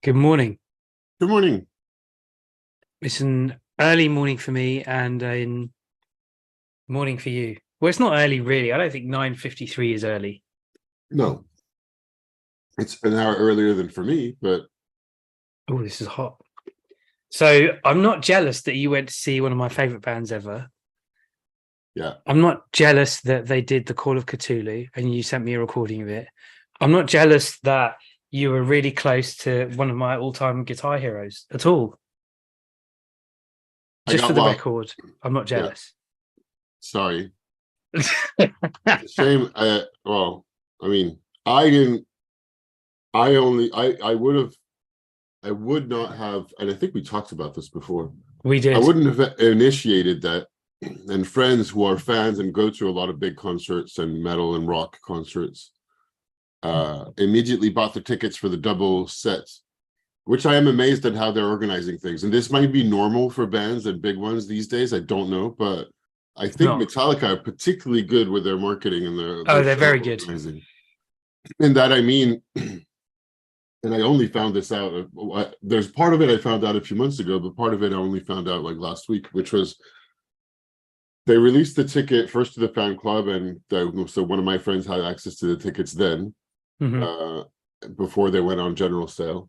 Good morning. Good morning. It's an early morning for me and a morning for you. Well, it's not early, really. I don't think 9:53 is early. No, it's an hour earlier than for me, but Oh, this is hot. So I'm not jealous that you went to see one of my favorite bands ever. yeah, I'm not jealous that they did the Call of Cthulhu and you sent me a recording of it. I'm not jealous that you were really close to one of my all-time guitar heroes at all. I Just for got the lost. record, I'm not Yeah, jealous. sorry. It's a shame. Well, I mean, I didn't. I only. I would have. I would not have. And I think we talked about this before. We I did. wouldn't have initiated that. And friends who are fans and go to a lot of big concerts and metal and rock concerts, immediately bought the tickets for the double sets, which I am amazed at how they're organizing things. And this might be normal for bands and big ones these days. I don't know, but I think No. Metallica are particularly good with their marketing and Oh, their they're show very good. organizing. And that I mean, and I only found this out. There's part of it I found out a few months ago, but part of it I only found out like last week, which was they released the ticket first to the fan club, and so one of my friends had access to the tickets then, Mm-hmm. before they went on general sale.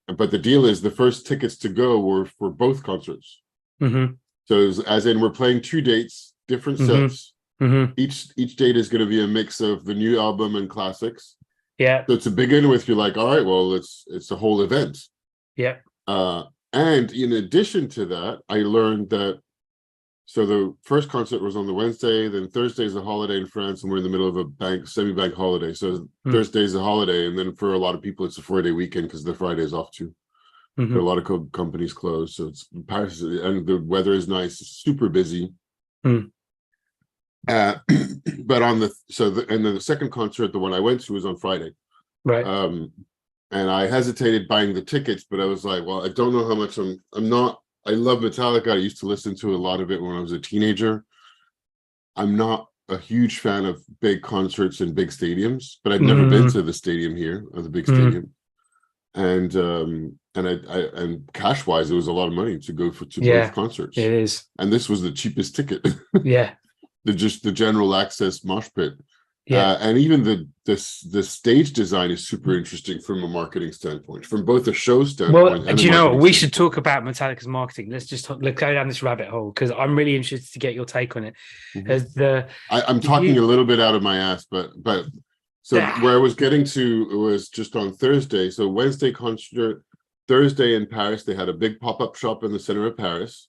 But the deal is the first tickets to go were for both concerts. Mm-hmm. So as in we're playing two dates, different Mm-hmm. sets. Mm-hmm. Each date is going to be a mix of the new album and classics. Yeah. So to begin with, you're like, all right, well, it's a whole event. Yeah. And in addition to that, I learned that so the first concert was on the Wednesday, then Thursday is a holiday in France, and we're in the middle of a semi-bank holiday. So Thursday is a holiday, and then for a lot of people, it's a 4-day weekend because the Friday is off too. Mm-hmm. A lot of companies closed, so it's Paris, and the weather is nice, super busy. Mm. But on and then the second concert, the one I went to, was on Friday. Right. And I hesitated buying the tickets, but I was like, well, I don't know how much I'm not. I love Metallica. I used to listen to a lot of it when I was a teenager. I'm not a huge fan of big concerts in big stadiums, but I'd never been to the stadium here, or the big stadium. And and cash wise, it was a lot of money to go to both concerts. It is. And this was the cheapest ticket. Yeah. the general access mosh pit. Yeah. And even the stage design is super interesting from a marketing standpoint, from both a show standpoint. Well, and do a you know what? marketing We should standpoint. talk about Metallica's marketing. Let's go down this rabbit hole because I'm really interested to get your take on it. As I'm talking a little bit out of my ass, but so where I was getting to was just on Thursday. So Wednesday concert, Thursday in Paris, they had a big pop-up shop in the center of Paris.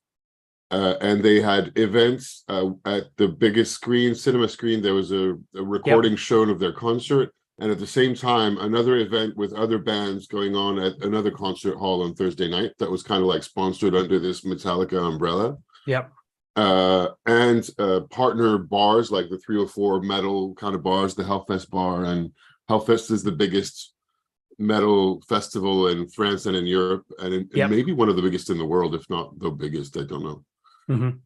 And they had events at the biggest screen, cinema screen. There was a recording shown of their concert. And at the same time, another event with other bands going on at another concert hall on Thursday night that was kind of like sponsored under this Metallica umbrella. Yep. And partner bars like the 304 metal kind of bars, the Hellfest bar. And Hellfest is the biggest metal festival in France and in Europe, and maybe one of the biggest in the world, if not the biggest. I don't know. And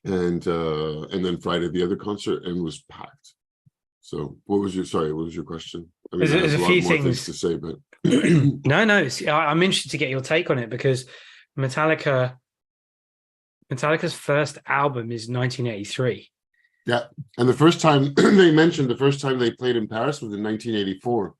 then Friday the other concert, and was packed. So what was your question? I mean, there's I have a a lot few more things to say, but no, I'm interested to get your take on it because Metallica's first album is 1983. Yeah, and the first time they mentioned the first time they played in Paris was in 1984.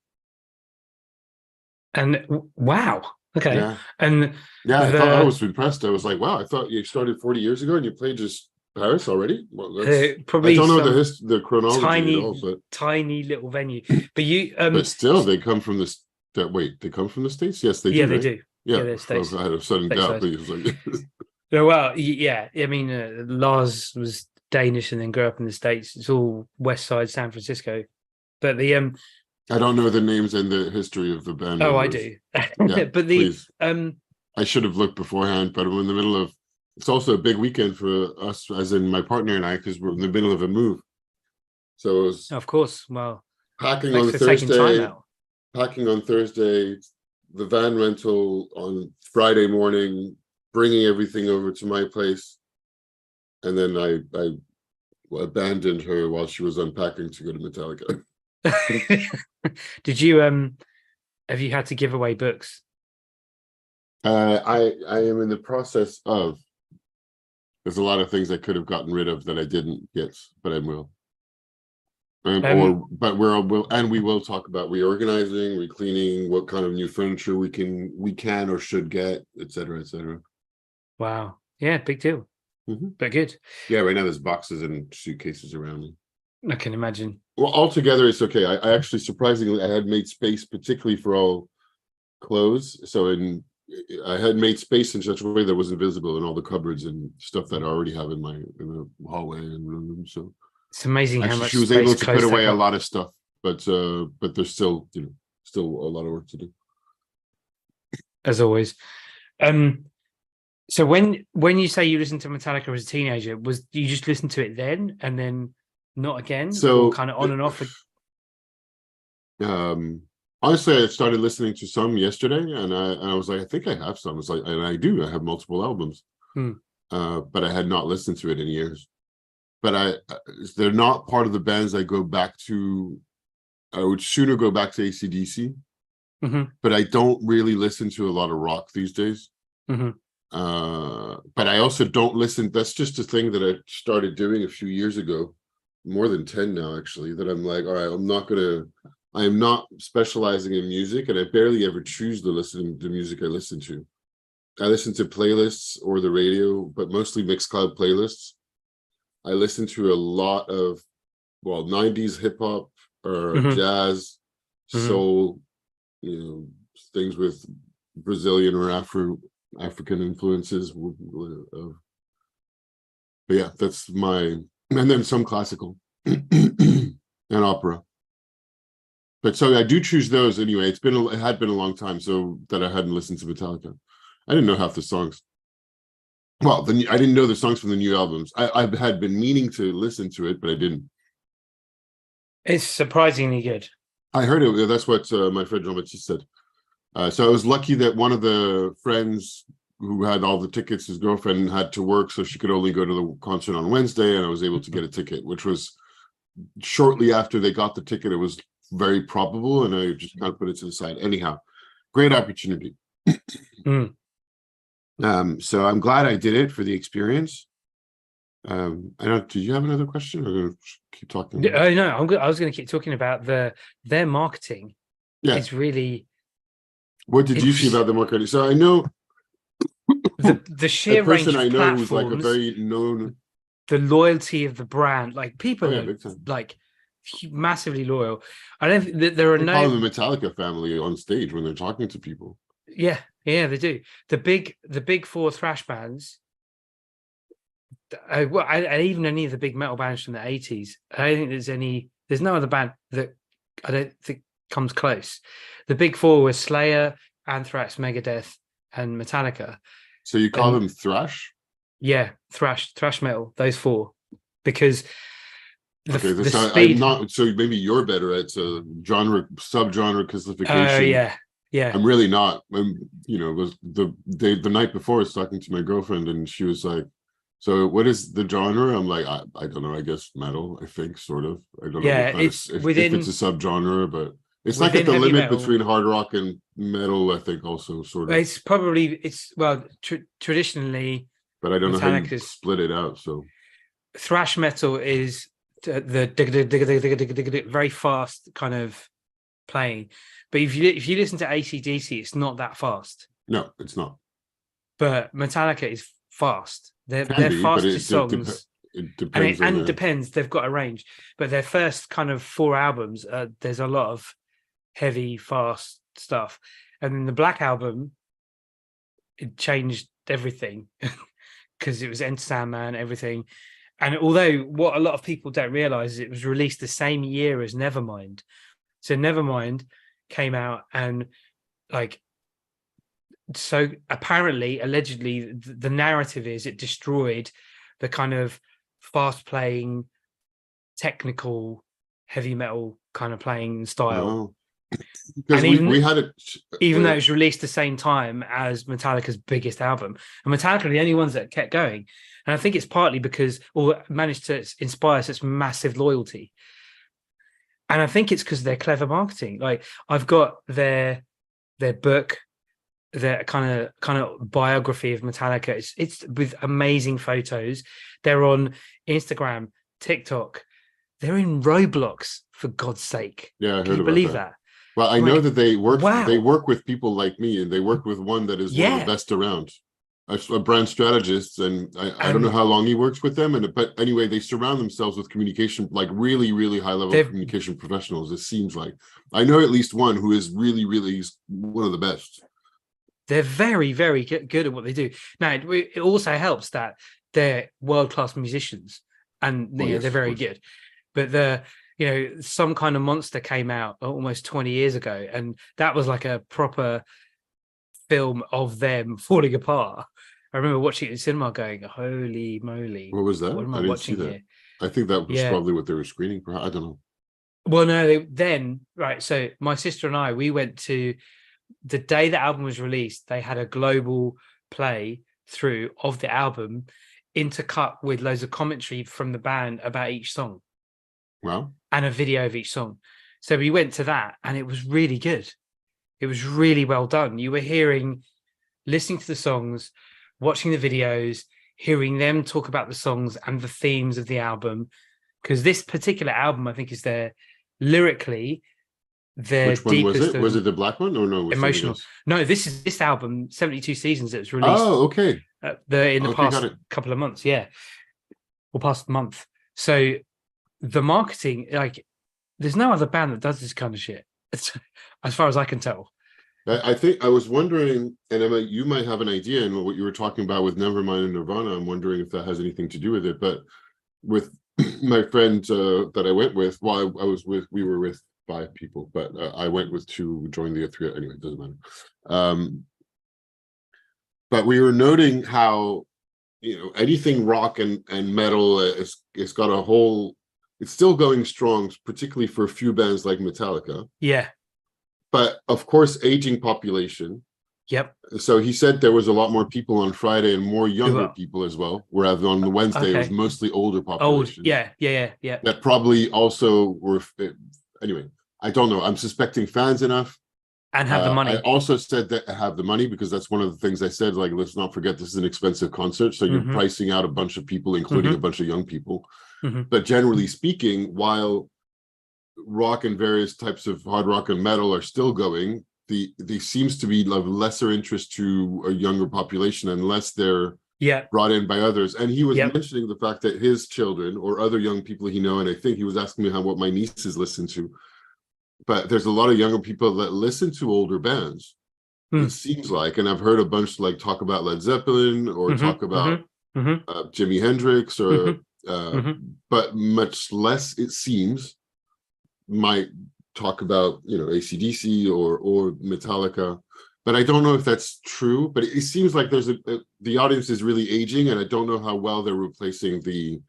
And wow, okay, yeah, and yeah, I was impressed. I was like, wow, I thought you started 40 years ago and you played just Paris already. Well, that's probably I don't know the chronology at all, but tiny little venue. But you, but still, they come from this. They come from the States. Yes, they do. Yeah, they right? do. Yeah, they're States. I had a sudden doubt. But he was like, no, well, yeah. I mean, Lars was Danish and then grew up in the States. It's all West Side San Francisco. But the I don't know the names and the history of the band. Oh, members. I do. Yeah, but the please. I should have looked beforehand, but I'm in the middle of. It's also a big weekend for us, as in my partner and I, because we're in the middle of a move. So it was, of course, well, packing thanks on for taking time Thursday. out. Packing on Thursday, the van rental on Friday morning, bringing everything over to my place, and then I abandoned her while she was unpacking to go to Metallica. Did you Have you had to give away books? I am in the process of. There's a lot of things I could have gotten rid of that I didn't get, but I will. We will talk about reorganizing, recleaning, what kind of new furniture we can or should get, etc., etc. Wow. Yeah, big deal. But good. Yeah, right now there's boxes and suitcases around me. I can imagine. Well, altogether it's okay. I actually, surprisingly, I had made space particularly for all clothes. So I had made space in such a way that wasn't visible in all the cupboards and stuff that I already have in the hallway and room. So it's amazing how much she was able to put away a lot of stuff, but there's still still a lot of work to do. As always. So when you say you listened to Metallica as a teenager, was you just listen to it then and then not again? So or kind of on and off? Honestly, I started listening to some yesterday, and I was like, I think I have some. It's like, and I do. I have multiple albums, but I had not listened to it in years. But they're not part of the bands I go back to. I would sooner go back to AC/DC, but I don't really listen to a lot of rock these days. But I also don't listen. That's just a thing that I started doing a few years ago, more than 10 now, actually, that I'm like, all right, I am not specializing in music, and I barely ever choose the music I listen to. I listen to playlists or the radio, but mostly Mixcloud playlists. I listen to a lot of 90s hip hop or jazz, soul, things with Brazilian or African influences. But yeah, that's and then some classical and opera. But so I do choose those anyway. It had been a long time so that I hadn't listened to Metallica. I didn't know half the songs. Well, I didn't know the songs from the new albums. I had been meaning to listen to it, but I didn't. It's surprisingly good. I heard it. That's what my friend John just said. So I was lucky that one of the friends who had all the tickets, his girlfriend had to work, so she could only go to the concert on Wednesday, and I was able to get a ticket, which was shortly after they got the ticket. It was very probable, and I just kind of put it to the side. Anyhow, great opportunity. So I'm glad I did it for the experience. I don't. Did you have another question? Or gonna keep talking? No, I was going to keep talking about their marketing. Yeah, it's really. What did you see about the marketing? So I know the sheer range of I know platforms, who's like a very known. The loyalty of the brand, like people are like massively loyal. I don't think that there are call them the Metallica family on stage when they're talking to people. Yeah, they do. The big four thrash bands, and even any of the big metal bands from the 80s. I don't think there's no other band that I don't think comes close. The big four were Slayer, Anthrax, Megadeth, and Metallica. So you call them thrash? Yeah, thrash metal. Those four, because the speed. I'm not. So maybe you're better at subgenre classification. Yeah. I'm really not. Was the night before I was talking to my girlfriend, and she was like, "So what is the genre?" I'm like, I don't know. I guess metal. I think sort of. I don't know if it's a subgenre, but it's like at the limit metal, between hard rock and metal. I think also sort of. It's traditionally, but I don't know how you split it out. So thrash metal is the very fast kind of playing. But if you listen to AC/DC, it's not that fast. No, it's not. But Metallica is fast. Their fastest songs. It depends. Depends. They've got a range. But their first kind of 4 albums, there's a lot of heavy, fast stuff. And then the Black Album, it changed everything because it was Enter Sandman, everything. And although what a lot of people don't realize is it was released the same year as Nevermind. So Nevermind came out, and so apparently, allegedly, the narrative is it destroyed the kind of fast playing, technical, heavy metal kind of playing style. Because we had it, even though it was released the same time as Metallica's biggest album, and Metallica are the only ones that kept going. And I think it's partly because, or managed to inspire such massive loyalty. And I think it's because of their clever marketing. Like I've got their their book, their kind of biography of Metallica. It's with amazing photos. They're on Instagram, TikTok. They're in Roblox, for God's sake. Yeah, I Can heard you about believe that. that? Well, I I'm know like, that they wow. work with people like me, and they work with one that is one of the Yeah. best around. A brand strategist, and I don't know And how long he works with them, but anyway, they surround themselves with communication, like really, really high level they're communication professionals. It seems like I know at least one who is really, really one of the best. they're very, very good at what they do. Now, it also helps that they're world-class musicians, and Oh yes, they're of very course. good. But Some Kind of Monster came out almost 20 years ago, and that was like a proper film of them falling apart. I remember watching it in cinema going, holy moly, What was what that? am I I didn't see watching that. here? I think that was Yeah. probably what they were screening. I don't know. Well, no, right. So my sister and I, we went to the day the album was released. They had a global play through of the album, intercut with loads of commentary from the band about each song Wow. and a video of each song. So we went to that, and it was really good. It was really well done. You were listening to the songs, watching the videos, hearing them talk about the songs and the themes of the album. Because this particular album, I think, is lyrically their Which one was deepest it? Was and it the black one, or no? It was something emotional. else? No, this album, 72 Seasons. It was released Oh, okay. in the Okay, got past it. couple of months, or past month. So the marketing, like, there's no other band that does this kind of shit, as far as I can tell. I think I was wondering, and Emma, you might have an idea in what you were talking about with Nevermind and Nirvana. I'm wondering if that has anything to do with it. But with my friend that I went with, well, we were with 5 people, but I went with 2, joined the 3. Anyway, it doesn't matter. But we were noting how, anything rock and metal is got a whole, it's still going strong, particularly for a few bands like Metallica. Yeah. But of course, aging population. Yep. So he said there was a lot more people on Friday and more younger Well, people as well, whereas on the Wednesday it was okay. mostly older Old. population. Yeah. That probably also were, anyway, I don't know. I'm suspecting fans enough. And have the money. I also said that I have the money, because that's one of the things I said, like, let's not forget this is an expensive concert. So you're pricing out a bunch of people, including a bunch of young people. But generally speaking, while rock and various types of hard rock and metal are still going, the seems to be of lesser interest to a younger population unless they're brought in by others. And he was mentioning the fact that his children or other young people and I think he was asking me what my nieces listen to, but there's a lot of younger people that listen to older bands, it seems like. And I've heard a bunch like talk about Led Zeppelin or talk about Jimi Hendrix or but much less, it seems, might talk about AC/DC or Metallica. But I don't know if that's true. But it seems like there's the audience is really aging, and I don't know how well they're replacing the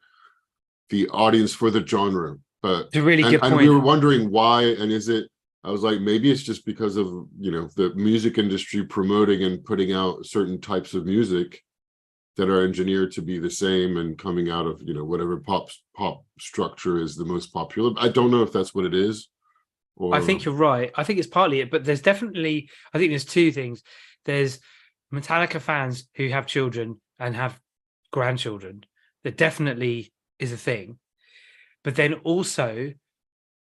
audience for the genre. But it's a really good point. And we were wondering why, and is it? I was like, maybe it's just because of the music industry promoting and putting out certain types of music that are engineered to be the same and coming out of whatever pop structure is the most popular. I don't know if that's what it is. Or I think you're right. I think it's partly it, but there's definitely, I think there's 2 things. There's Metallica fans who have children and have grandchildren. That definitely is a thing. But then also,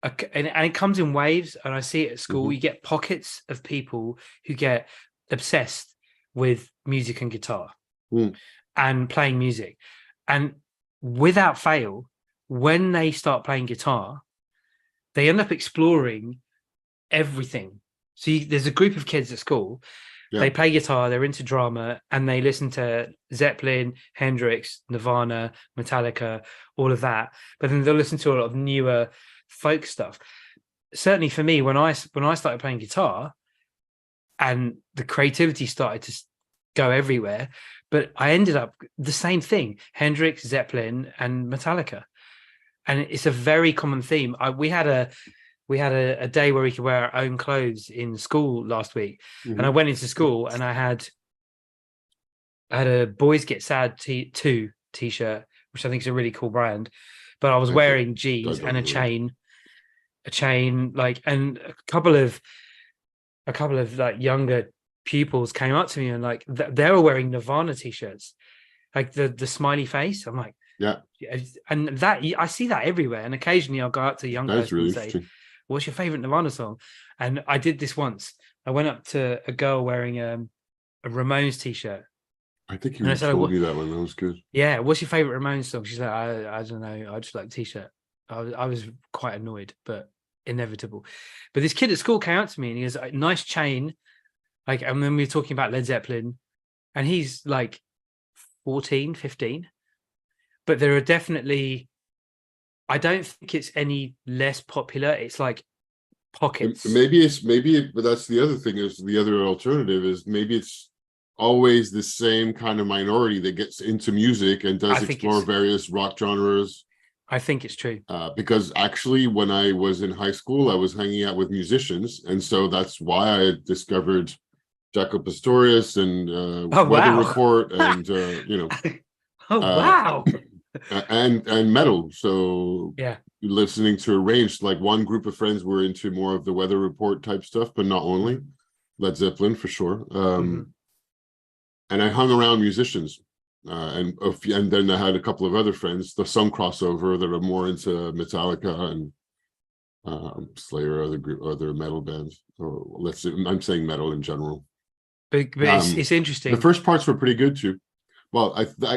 and it comes in waves, and I see it at school. You get pockets of people who get obsessed with music and guitar and playing music. And without fail, when they start playing guitar, they end up exploring everything. So there's a group of kids at school. They play guitar, they're into drama, and they listen to Zeppelin, Hendrix, Nirvana, Metallica, all of that. But then they'll listen to a lot of newer folk stuff. Certainly for me, when I started playing guitar, and the creativity started to go everywhere, but I ended up the same thing: Hendrix, Zeppelin, and Metallica. And it's a very common theme. We had a day where we could wear our own clothes in school last week, and I went into school and I had a Boys Get Sad 2 t-shirt, which I think is a really cool brand, but I was wearing jeans and a chain, like, and a a couple of like younger pupils came up to me and like they were wearing Nirvana t-shirts, like the smiley face. I'm like, Yeah. And that I see that everywhere. And occasionally I'll go up to a young person really and say, what's your favorite Nirvana song? And I did this once. I went up to a girl wearing a Ramones t-shirt. I think you told me that one. That was good. Yeah, what's your favorite Ramones song? She's like, I don't know. I just like the t-shirt. I was quite annoyed, but inevitable. But this kid at school came up to me and he goes, nice chain. Like, and then we were talking about Led Zeppelin, and he's like 14, 15. But there are definitely, I don't think it's any less popular. It's like pockets. But that's the other thing, is the other alternative is maybe it's always the same kind of minority that gets into music and does explore various rock genres. I think it's true. Because actually, when I was in high school, I was hanging out with musicians. And so that's why I discovered Jaco Pastorius and Weather Report and, wow. and metal. So yeah, listening to a range, like one group of friends were into more of the Weather Report type stuff, but not only. Led Zeppelin for sure. And I hung around musicians, and then I had a couple of other friends, some crossover that are more into Metallica and Slayer, other metal bands. Or I'm saying metal in general. But it's interesting. The first parts were pretty good too. Well,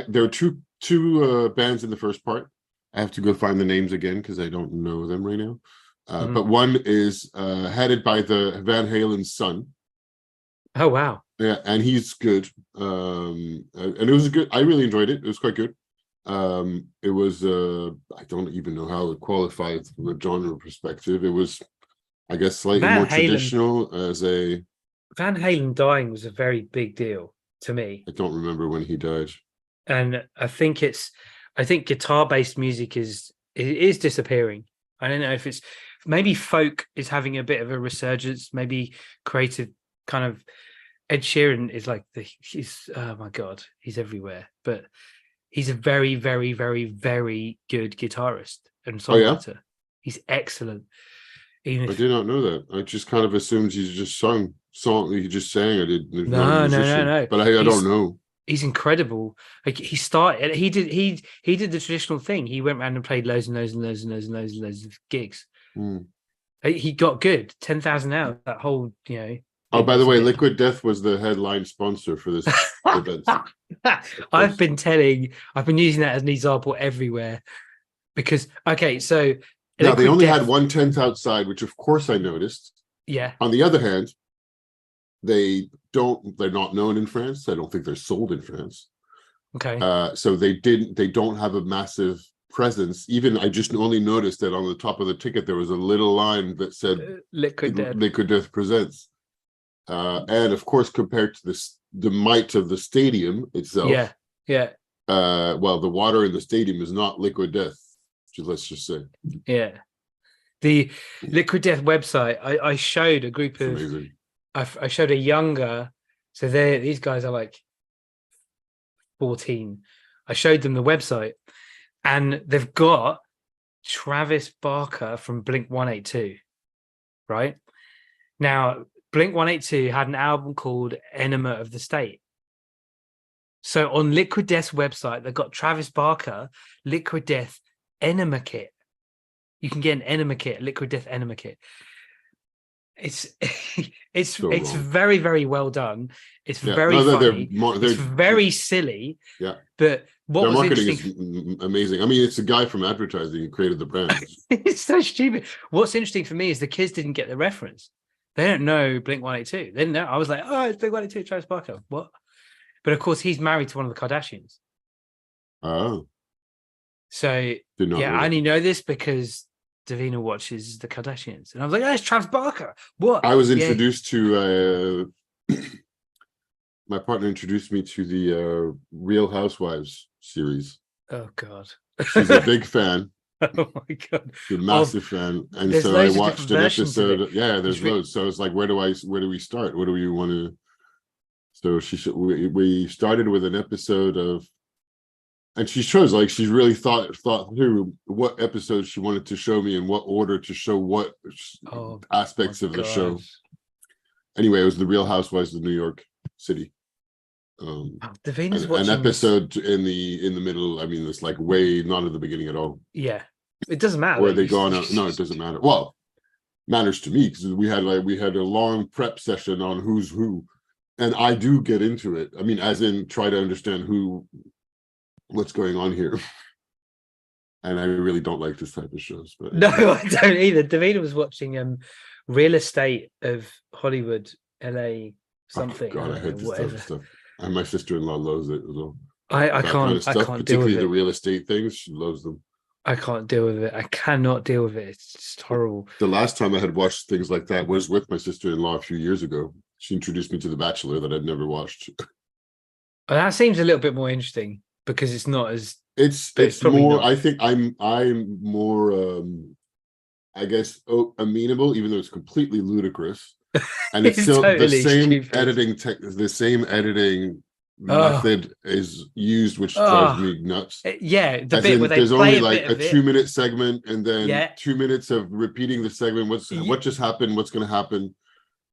there were two bands in the first part. I have to go find the names again because I don't know them right now. But one is headed by the Van Halen's son. Oh wow! Yeah, and he's good. And it was good. I really enjoyed it. It was quite good. It was I don't even know how it qualified from a genre perspective. It was, I guess, slightly more traditional as a. Van Halen dying was a very big deal to me. I don't remember when he died. And I think guitar-based music is disappearing. I don't know if it's maybe folk is having a bit of a resurgence. Maybe creative kind of Ed Sheeran is like he's oh my god, he's everywhere. But he's a very, very, very, very good guitarist and songwriter. Oh, yeah? He's excellent. I did not know that. I just kind of assumed he's just song. He just sang. I did. No. But I don't know. He's incredible. Like he did the traditional thing. He went around and played loads and loads and loads and loads and loads and loads of gigs. He got good. 10,000 hours. That whole, Oh, by the way, Liquid Death was the headline sponsor for this event. I've been using that as an example everywhere because so now they only had one tent outside, which of course I noticed. Yeah. On the other hand, they're not known in France. I don't think they're sold in France. Okay. So they don't have a massive presence. Even I just only noticed that on the top of the ticket there was a little line that said Liquid Death presents. And of course, compared to the might of the stadium itself. Yeah. Well, the water in the stadium is not Liquid Death. Let's just say. Yeah. The Liquid Death website, I showed a group of amazing. I showed a younger, so these guys are like 14. I showed them the website and they've got Travis Barker from Blink-182, right? Now, Blink-182 had an album called Enema of the State. So on Liquid Death's website, they've got Travis Barker, Liquid Death Enema Kit. You can get an Enema Kit, Liquid Death Enema Kit. It's very, very well done. It's very funny. It's very silly. Yeah. But their marketing is amazing. I mean, it's a guy from advertising who created the brand. It's so stupid. What's interesting for me is the kids didn't get the reference. They don't know Blink-182. They didn't know. I was like, oh, it's Blink-182, Travis Barker. What? But of course, he's married to one of the Kardashians. Oh. So, I only know this because Davina watches the Kardashians. And I was like, oh, it's Travis Barker. What? I was introduced to, my partner introduced me to the Real Housewives series. Oh, God. She's a big fan. Oh my god! She's a massive fan, and so I watched an episode. Yeah, there's loads. So it's like, where do we start? What do we want to? So we started with an episode of, and she chose she really thought through what episodes she wanted to show me and what order to show what aspects of the show. Anyway, it was the Real Housewives of New York City. Davina's An watching episode in the middle. I mean, it's like way not at the beginning at all. Yeah, it doesn't matter. Where they gone out? No, it doesn't matter. Well, matters to me because we had a long prep session on who's who, and I do get into it. I mean, as in try to understand what's going on here. And I really don't like this type of shows. But no, I don't either. Davina was watching Real Estate of Hollywood, LA something. Oh, God, I hate this type of stuff. And my sister-in-law loves it as well. I can't deal with particularly it. The real estate things. She loves them. I can't deal with it. I cannot deal with it. It's just horrible. The last time I had watched things like that was with my sister-in-law a few years ago. She introduced me to The Bachelor that I'd never watched. That seems a little bit more interesting because it's not as. It's more. Not. I think I'm more. I guess amenable, even though it's completely ludicrous, and it's still totally the same stupid. The same editing method is used, which drives me nuts. Yeah, the bit where they there's play only like a 2-minute segment, and then 2 minutes of repeating the segment. What just happened? What's going to happen?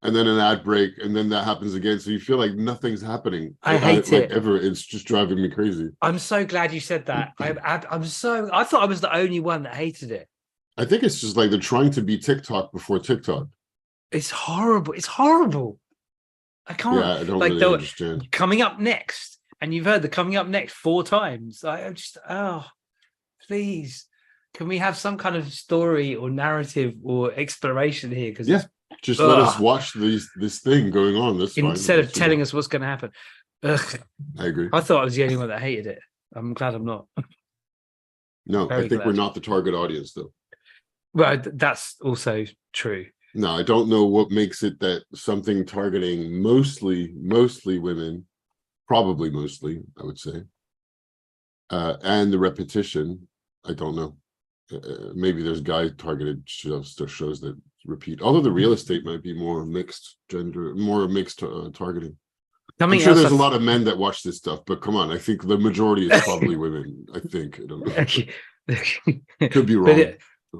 And then an ad break, and then that happens again. So you feel like nothing's happening. I hate it. Ever. It's just driving me crazy. I'm so glad you said that. I thought I was the only one that hated it. I think it's just like they're trying to be TikTok before TikTok. It's horrible. It's horrible. I can't. Yeah, I don't really understand. Coming up next, and you've heard the coming up next 4 times. I'm just, please, can we have some kind of story or narrative or exploration here? Because just let us watch this thing going on. Instead of telling us what's going to happen. Ugh. I agree. I thought I was the only one that hated it. I'm glad I'm not. No, I think we're not the target audience, though. Well, that's also true. No, I don't know what makes it that something targeting mostly women, probably mostly, I would say, and the repetition. I don't know. Maybe there's guy-targeted shows that repeat. Although the real estate might be more mixed gender, more mixed targeting. I'm sure there's a lot of men that watch this stuff, but come on, I think the majority is probably women. I think. I don't know. Could be wrong.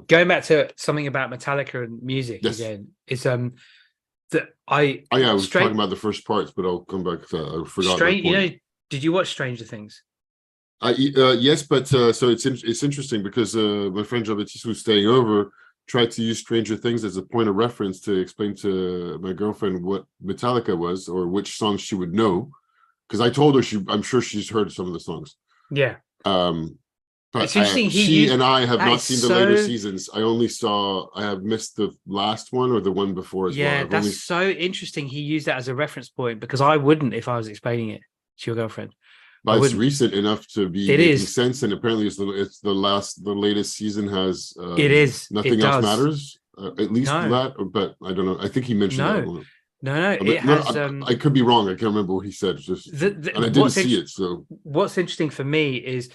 Going back to something about Metallica and music again, it's that I was talking about the first parts, but I'll come back to that. I forgot. Did you watch Stranger Things? Yes, but so it's interesting because my friend James D'Souza, who's staying over, tried to use Stranger Things as a point of reference to explain to my girlfriend what Metallica was or which songs she would know, because I told her I'm sure she's heard some of the songs. Yeah. But she and I have not seen the later seasons. I have missed the last one or the one before as well. Yeah, that's so interesting. He used that as a reference point because I wouldn't if I was explaining it to your girlfriend. But it's recent enough to be making sense, and apparently the latest season has nothing else matters. At least that, but I don't know. I think he mentioned that. No, it has. I could be wrong. I can't remember what he said. And I didn't see it. So what's interesting for me is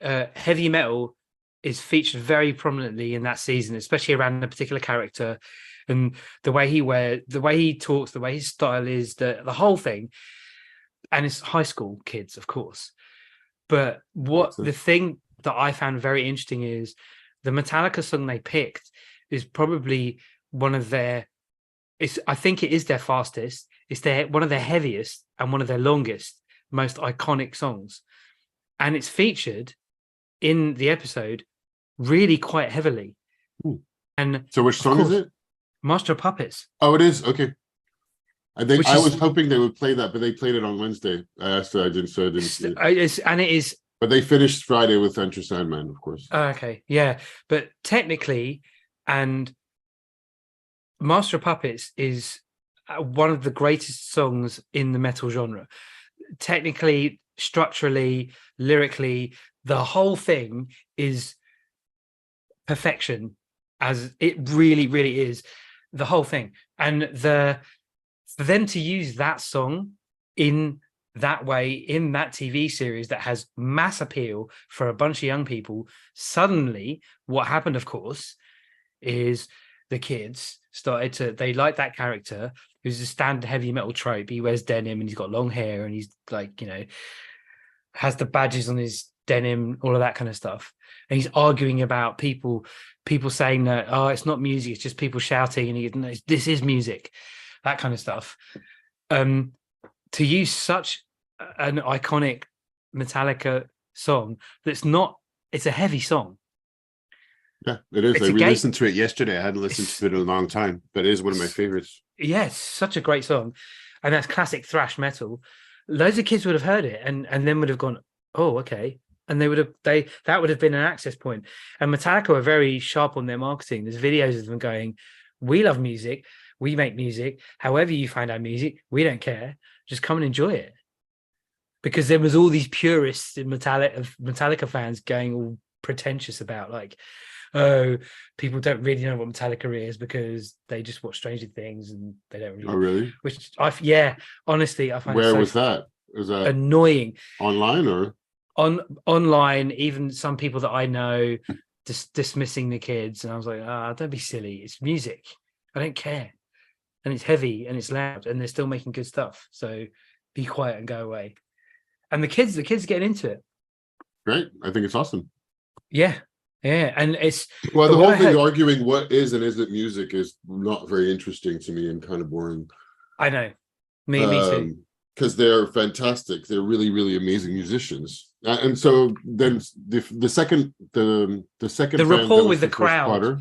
heavy metal is featured very prominently in that season, especially around a particular character and the way he wears, the way he talks, the way his style is, the whole thing. And it's high school kids, of course. But the thing that I found very interesting is the Metallica song they picked is probably one of their. I think it is their fastest. It's one of their heaviest and one of their longest, most iconic songs, and it's featured in the episode really quite heavily. Ooh. And so, which song is it? Master of Puppets. Oh, it is. Okay. I was hoping they would play that, but they played it on Wednesday. I asked her, I didn't see it. But they finished Friday with Enter Sandman, of course. Okay, yeah, but technically, and Master of Puppets is one of the greatest songs in the metal genre. Technically, structurally, lyrically, the whole thing is perfection, as it really, really is. The whole thing, and for them to use that song in that way, in that TV series that has mass appeal for a bunch of young people, suddenly what happened, of course, is the kids they like that character who's a standard heavy metal trope. He wears denim and he's got long hair and he's like, has the badges on his denim, all of that kind of stuff. And he's arguing about people saying that, it's not music, it's just people shouting, and this is music. that kind of stuff. To use such an iconic Metallica song that's not, it's a heavy song. Yeah, it is. It's I a re-listened to it yesterday. I hadn't listened to it in a long time, but it is one of my favorites. Yeah, it's such a great song. And that's classic thrash metal. Loads of kids would have heard it and then would have gone, oh, okay. And they would have that would have been an access point. And Metallica are very sharp on their marketing. There's videos of them going, we love music, we make music. However you find our music, we don't care. Just come and enjoy it. Because there was all these purists in Metallica fans going all pretentious about like, oh, people don't really know what Metallica is because they just watch Stranger Things and they don't really. Oh, really? Which honestly, I find Where it so was that? Was that annoying online or online? Even some people that I know just dismissing the kids, and I was like, don't be silly. It's music. I don't care, and it's heavy and it's loud, and they're still making good stuff. So be quiet and go away. And the kids getting into it. Great. I think it's awesome. Yeah. Yeah. And it's the whole thing arguing what is and isn't music is not very interesting to me and kind of boring. I know. Me too. Because they're fantastic. They're really, really amazing musicians. And so then the second rapport with the crowd,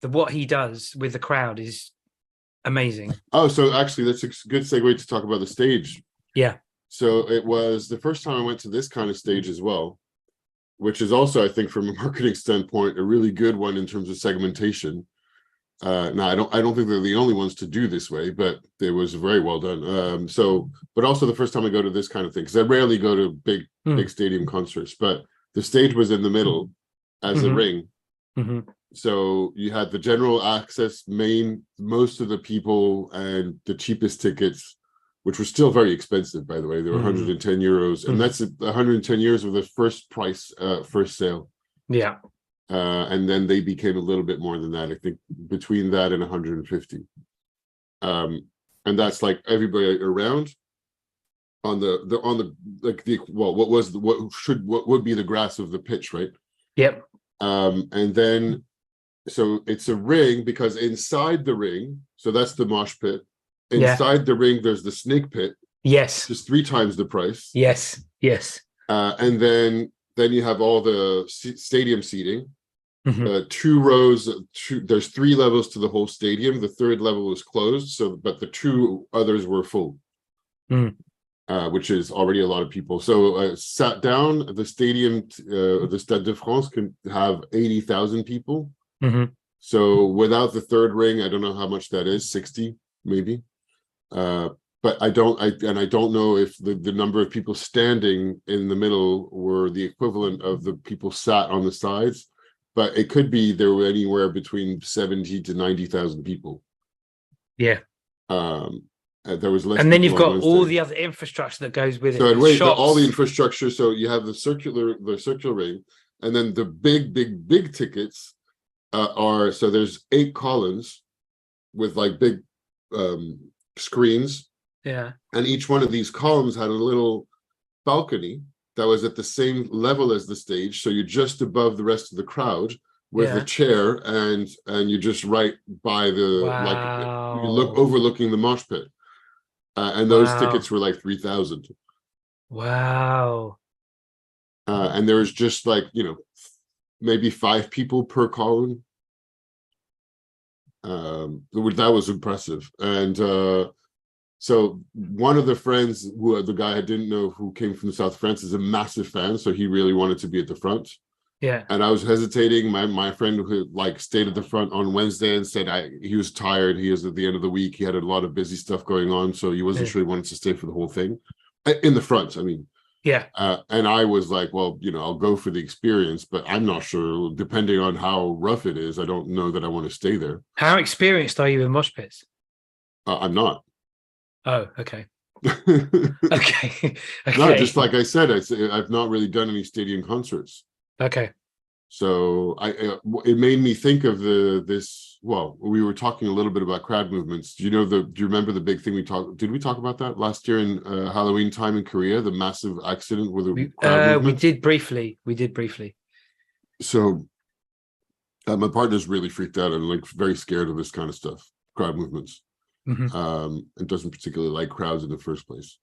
what he does with the crowd is amazing. Oh, so actually that's a good segue to talk about the stage. Yeah. So it was the first time I went to this kind of stage as well, which is also, I think, from a marketing standpoint, a really good one in terms of segmentation. Now, I don't think they're the only ones to do this way, but it was very well done. But also the first time I go to this kind of thing, because I rarely go to big stadium concerts, but the stage was in the middle as a ring. Mm-hmm. So you had the general access most of the people and the cheapest tickets, which were still very expensive, by the way. They were 110 euros. And that's 110 euros of the first price, first sale. Yeah. And then they became a little bit more than that, I think, between that and 150. And that's like everybody around on what would be the grass of the pitch, right? Yep. And then so it's a ring, because inside the ring, so that's the mosh pit. Inside the ring, there's the snake pit. Yes. Just 3 times the price. Yes. And then you have all the stadium seating. 2 rows. There's 3 levels to the whole stadium. The 3rd level was closed, but the 2 others were full, which is already a lot of people. So sat down, the stadium, the Stade de France can have 80,000 people. So without the 3rd ring, I don't know how much that is, 60 maybe. But I don't know if the number of people standing in the middle were the equivalent of the people sat on the sides, but it could be there were anywhere between 70 to 90,000 people. Yeah. There was less. And then you've got all the other infrastructure that goes with it. So all the infrastructure. So you have the circular ring, and then the big tickets so there's 8 columns with like big screens. Yeah. And each one of these columns had a little balcony that was at the same level as the stage, so you're just above the rest of the crowd with a chair, and you're just right by the like you look overlooking the mosh pit. And those tickets were like 3,000. Wow. And there was just like, maybe 5 people per column. That was impressive. And so one of the friends the guy I didn't know who came from South France is a massive fan, so he really wanted to be at the front. Yeah. And I was hesitating. My friend who stayed at the front on Wednesday and said he was tired. He was at the end of the week. He had a lot of busy stuff going on, so he wasn't sure he wanted to stay for the whole thing. In the front, I mean. Yeah. And I was like, well, I'll go for the experience, but I'm not sure. Depending on how rough it is, I don't know that I want to stay there. How experienced are you in mosh pits? I'm not. Oh, okay. Okay. No, just like I said, I've not really done any stadium concerts. Okay. So it made me think of we were talking a little bit about crowd movements. Do you remember the big thing did we talk about that last year in Halloween time in Korea, the massive accident with a crowd movement? We did briefly. So my partner's really freaked out and like very scared of this kind of stuff, crowd movements. and doesn't particularly like crowds in the first place.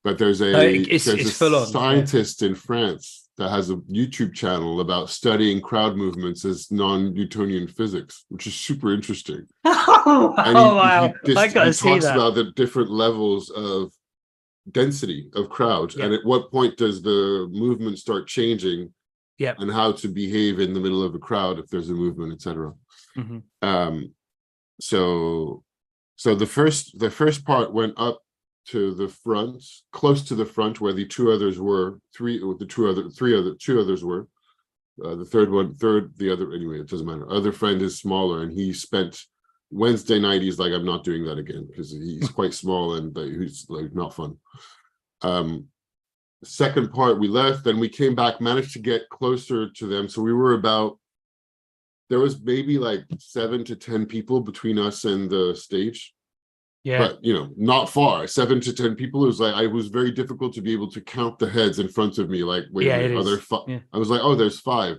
But there's it's full on, scientist in France that has a YouTube channel about studying crowd movements as non-Newtonian physics, which is super interesting. Wow. He talks that. about the different levels of density of crowds, and at what point does the movement start changing, and how to behave in the middle of a crowd if there's a movement, etc. So the first part went up to the front, close to the front where the two others were. Three others were. The other, anyway, it doesn't matter. Other friend is smaller, and he spent Wednesday night. He's like, I'm not doing that again because he's quite small and he's like not fun. Second part, we left, then we came back, managed to get closer to them. So we were there was maybe like 7 to 10 people between us and the stage. But not far. 7 to 10 people. It was like it was very difficult to be able to count the heads in front of me. Like, wait, are there 5? I was like, oh, there's 5.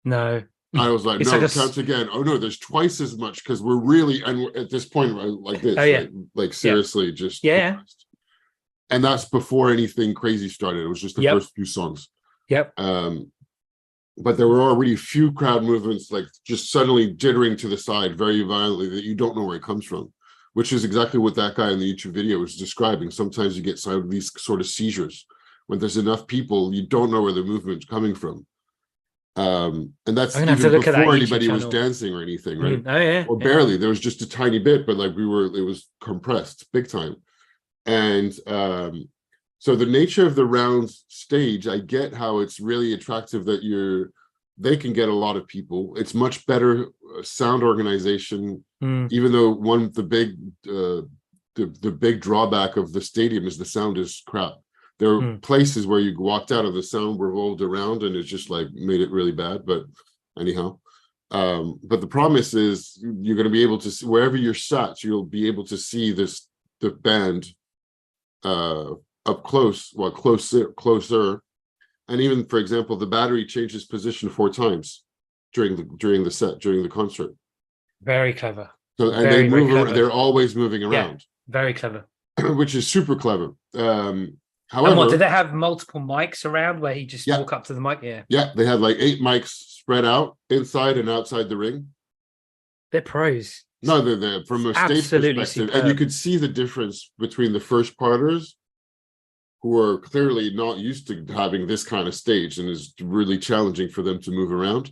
No. I was like, no, count again. Oh no, there's twice as much because we're really, and at this point, like this, like seriously, just and that's before anything crazy started. It was just the first few songs. But there were already a few crowd movements, like just suddenly jittering to the side very violently that you don't know where it comes from, which is exactly what that guy in the YouTube video was describing. Sometimes you get some of these sort of seizures when there's enough people, you don't know where the movement's coming from. And that's even before anybody was dancing or anything, right? Or barely. There was just a tiny bit, but like it was compressed big time. And so the nature of the round stage, I get how it's really attractive that they can get a lot of people. It's much better sound organization, even though the big drawback of the stadium is the sound is crap. There are places where you walked out of the sound revolved around and it just like made it really bad. But anyhow, but the promise is you're going to be able to see wherever you're sat, you'll be able to see the band up close, closer. And even, for example, the battery changes position 4 times during the concert. Very clever. So and they move around, they're always moving around. Very clever. Which is super clever. However, did they have multiple mics around where he just walk up to the mic? Yeah, they had like 8 mics spread out inside and outside the ring. They're pros. No, they're from a stage perspective, superb. And you could see the difference between the first parters, who are clearly not used to having this kind of stage, and is really challenging for them to move around,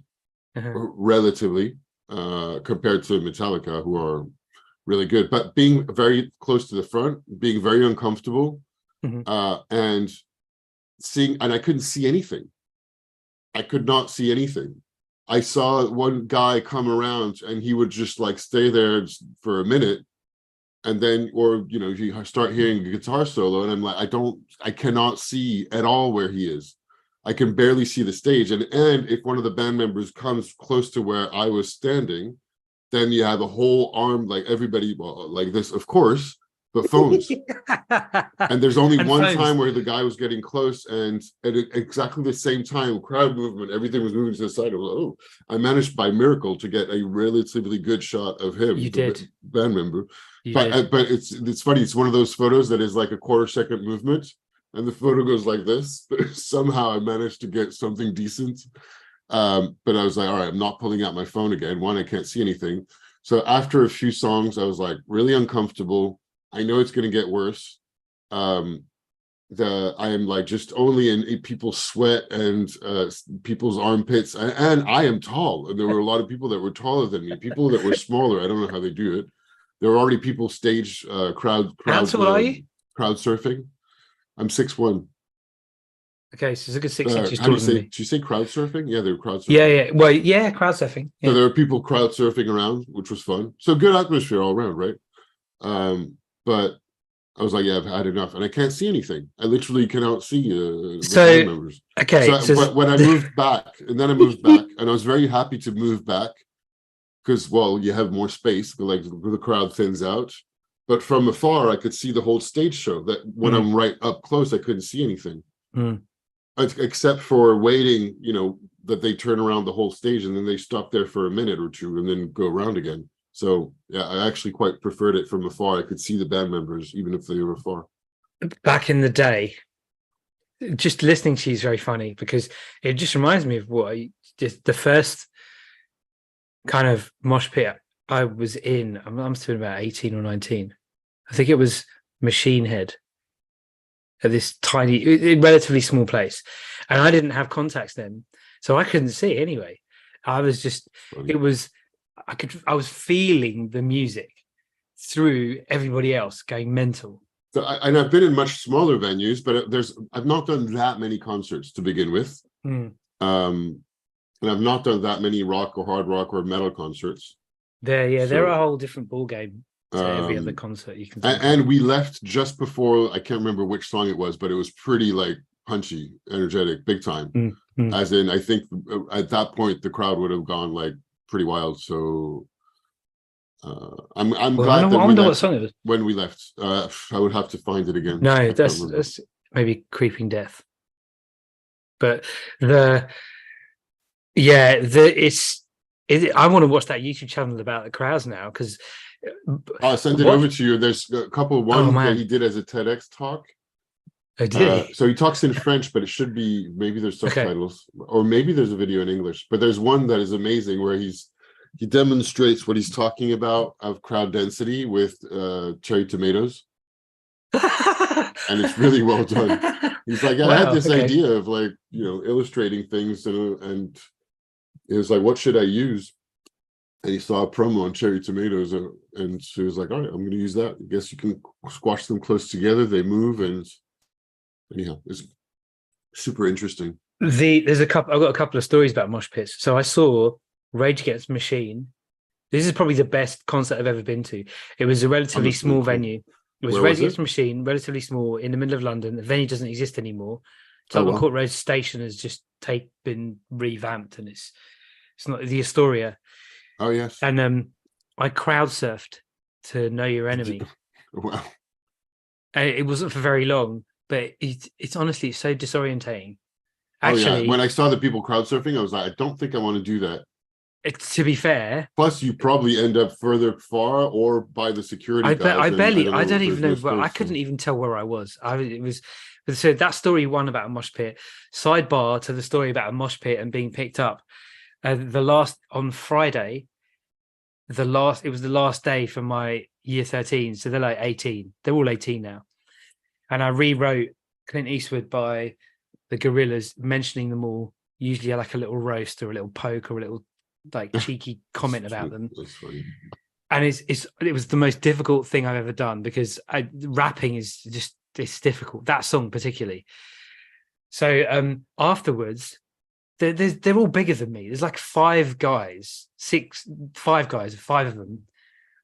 relatively, compared to Metallica, who are really good, but being very close to the front, being very uncomfortable, and I couldn't see anything. I could not see anything. I saw one guy come around and he would just like stay there for a minute, and then, you start hearing a guitar solo, and I'm like, I cannot see at all where he is. I can barely see the stage. And if one of the band members comes close to where I was standing, then you have a whole arm, like everybody, like this, of course, but phones. And there's only one time where the guy was getting close, and at exactly the same time, crowd movement, everything was moving to the side. I managed by miracle to get a relatively good shot of him. You did. Band member. But it's funny. It's one of those photos that is like a 1/4 second movement, and the photo goes like this. Somehow I managed to get something decent. But I was like, all right, I'm not pulling out my phone again. One, I can't see anything. So after a few songs, I was like really uncomfortable. I know it's going to get worse. I am like just only in people's sweat and people's armpits, and I am tall. And there were a lot of people that were taller than me, people that were smaller. I don't know how they do it. There were already people stage crowd surfing. I'm 6'1". Okay, so it's a good 6 inches taller than me. Did you say crowd surfing? Yeah, they were crowd surfing. Yeah. Well, yeah, crowd surfing. Yeah. So there were people crowd surfing around, which was fun. So good atmosphere all around, right? But I was like, yeah, I've had enough, and I can't see anything. I literally cannot see the band members. Okay. So when I moved back, and I was very happy to move back because, you have more space, like the crowd thins out. But from afar, I could see the whole stage show. That when I'm right up close, I couldn't see anything. Except for waiting, that they turn around the whole stage and then they stop there for a minute or two and then go around again. So yeah, I actually quite preferred it from afar. I could see the band members even if they were far. Back in the day, just listening to you is very funny because it just reminds me of just the first kind of mosh pit I was in. I'm still about 18 or 19. I think it was Machine Head at this tiny, relatively small place. And I didn't have contacts then, so I couldn't see anyway. I was just, Funny. I was feeling the music through everybody else going mental. So and I've been in much smaller venues, but I've not done that many concerts to begin with. Mm. And I've not done that many rock or hard rock or metal concerts. They're a whole different ball game to every other Um, concert you can and we left just before, I can't remember which song it was, but it was pretty like punchy, energetic, big time. As in, I think at that point the crowd would have gone like pretty wild. So I'm glad that I wonder what song it was. when we left. I would have to find it again. No, that's maybe Creeping Death. But I want to watch that YouTube channel about the crowds now because I'll send it over to you. There's a couple. One that he did as a TEDx talk. Oh, did he? So he talks in French, but it should be, maybe there's subtitles, or maybe there's a video in English. But there's one that is amazing where he demonstrates what he's talking about of crowd density with cherry tomatoes. And it's really well done. He's like, I had this idea of like, illustrating things, and it was like, what should I use? And he saw a promo on cherry tomatoes, and so he was like, all right, I'm going to use that. I guess you can squash them close together. They move, and anyhow, it's super interesting. I've got a couple of stories about mosh pits. So I saw Rage Against the Machine. This is probably the best concert I've ever been to. It was a relatively small venue. It was Rage Against the Machine, relatively small, in the middle of London. The venue doesn't exist anymore. Tottenham Court Road Station has just been revamped, and it's not the Astoria. Oh yes. And I crowd surfed to Know Your Enemy. Wow. It wasn't for very long, but it's honestly so disorientating. Actually, when I saw the people crowd surfing, I was like, I don't think I want to do that. To be fair, plus you probably end up far or by the security guys. I don't even know where, I couldn't even tell where I was. So that story one about a mosh pit, sidebar to the story about a mosh pit and being picked up. On Friday, it was the last day for my year 13, so they're like 18. They're all 18 now, and I rewrote Clint Eastwood by the Gorillaz, mentioning them all. Usually, like a little roast or a little poke or a little like cheeky comment about them. That's funny. And it was the most difficult thing I've ever done because rapping is just, it's difficult, that song particularly. So afterwards, they're all bigger than me. There's like five guys, five of them.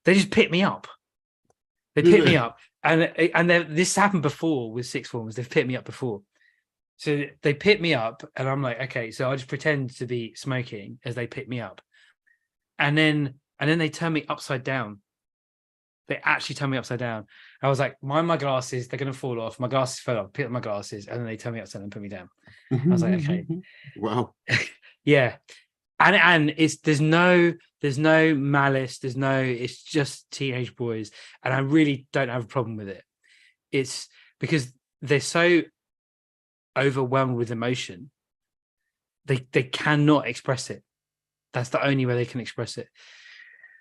They just pick me up. They pick me up, and this happened before with sixth formers. They've picked me up before. So they pick me up, and I'm like, okay, so I just pretend to be smoking as they pick me up, and then they turn me upside down. They actually turn me upside down. I was like, mind my glasses, they're gonna fall off. My glasses fell off. Pick up my glasses, and then they turn me upside down and put me down. I was like, okay, wow, yeah, and there's no malice, it's just teenage boys, and I really don't have a problem with it. It's because they're so overwhelmed with emotion, they cannot express it. That's the only way they can express it.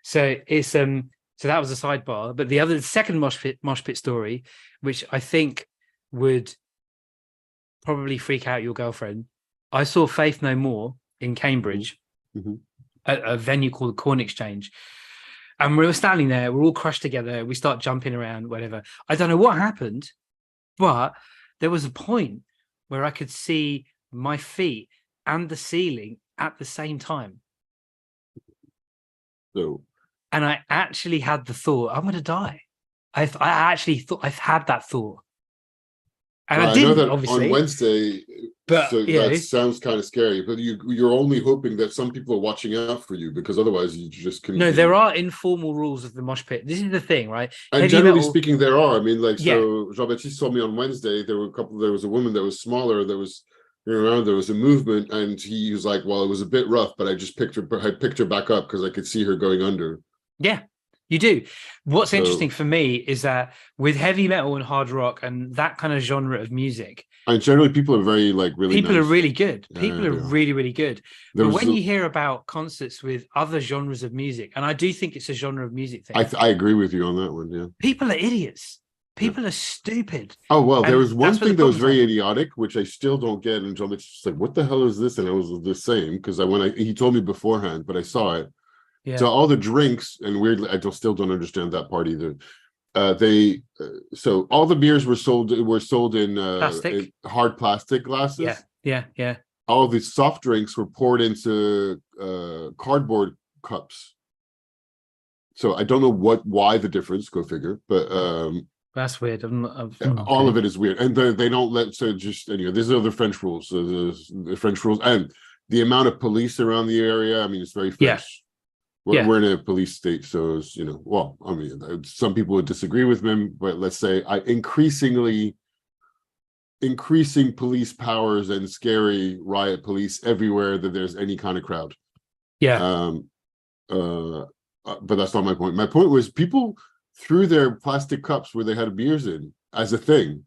So it's so that was a sidebar. But the second mosh pit story, which I think would probably freak out your girlfriend. I saw Faith No More in Cambridge at a venue called the Corn Exchange, and we were standing there, we're all crushed together, we start jumping around, whatever. I don't know what happened, but there was a point where I could see my feet and the ceiling at the same time. So, and I actually had the thought, I'm going to die. I actually thought, I've had that thought. And I didn't, know that obviously. On Wednesday, but so that sounds kind of scary, but you're only hoping that some people are watching out for you, because otherwise you just couldn't. No, there are informal rules of the mosh pit. This is the thing, right? And heavy generally speaking, there are. I mean, like, so Jean-Baptiste told me on Wednesday, there was a woman that was smaller that was around, there was a movement, and he was like, well, it was a bit rough, but I picked her back up because I could see her going under. Yeah, you do. What's So, interesting for me is that with heavy metal and hard rock and that kind of genre of music, and generally people are very like really people are nice. really good. Yeah, People are they are. really, really good. There But was when you hear about concerts with other genres of music, and I do think it's a genre of music thing, I agree with you on that one. Yeah. people are idiots. Yeah. People are stupid. Oh well, there And was one that's where the thing that was problems very happen. idiotic, which I still don't get until it's just like, what the hell is this? And I was the same because he told me beforehand, but I saw it. So Yeah. all the drinks, and weirdly, still don't understand that part either. So all the beers were sold in Plastic. hard plastic Yeah. glasses. Yeah. Yeah. All the soft drinks were poured into cardboard cups. So I don't know why the difference. Go figure. But That's weird. all Okay. of it is weird, and they don't let. So just anyway, these are the French rules. So the French rules, and the amount of police around the area. I mean, it's very Yeah. French. Yeah. We're in a police state, so it's, well, I mean, some people would disagree with him, but let's say increasing police powers and scary riot police everywhere that there's any kind of crowd. Yeah. But that's not my point. My point was people threw their plastic cups where they had beers in as a thing.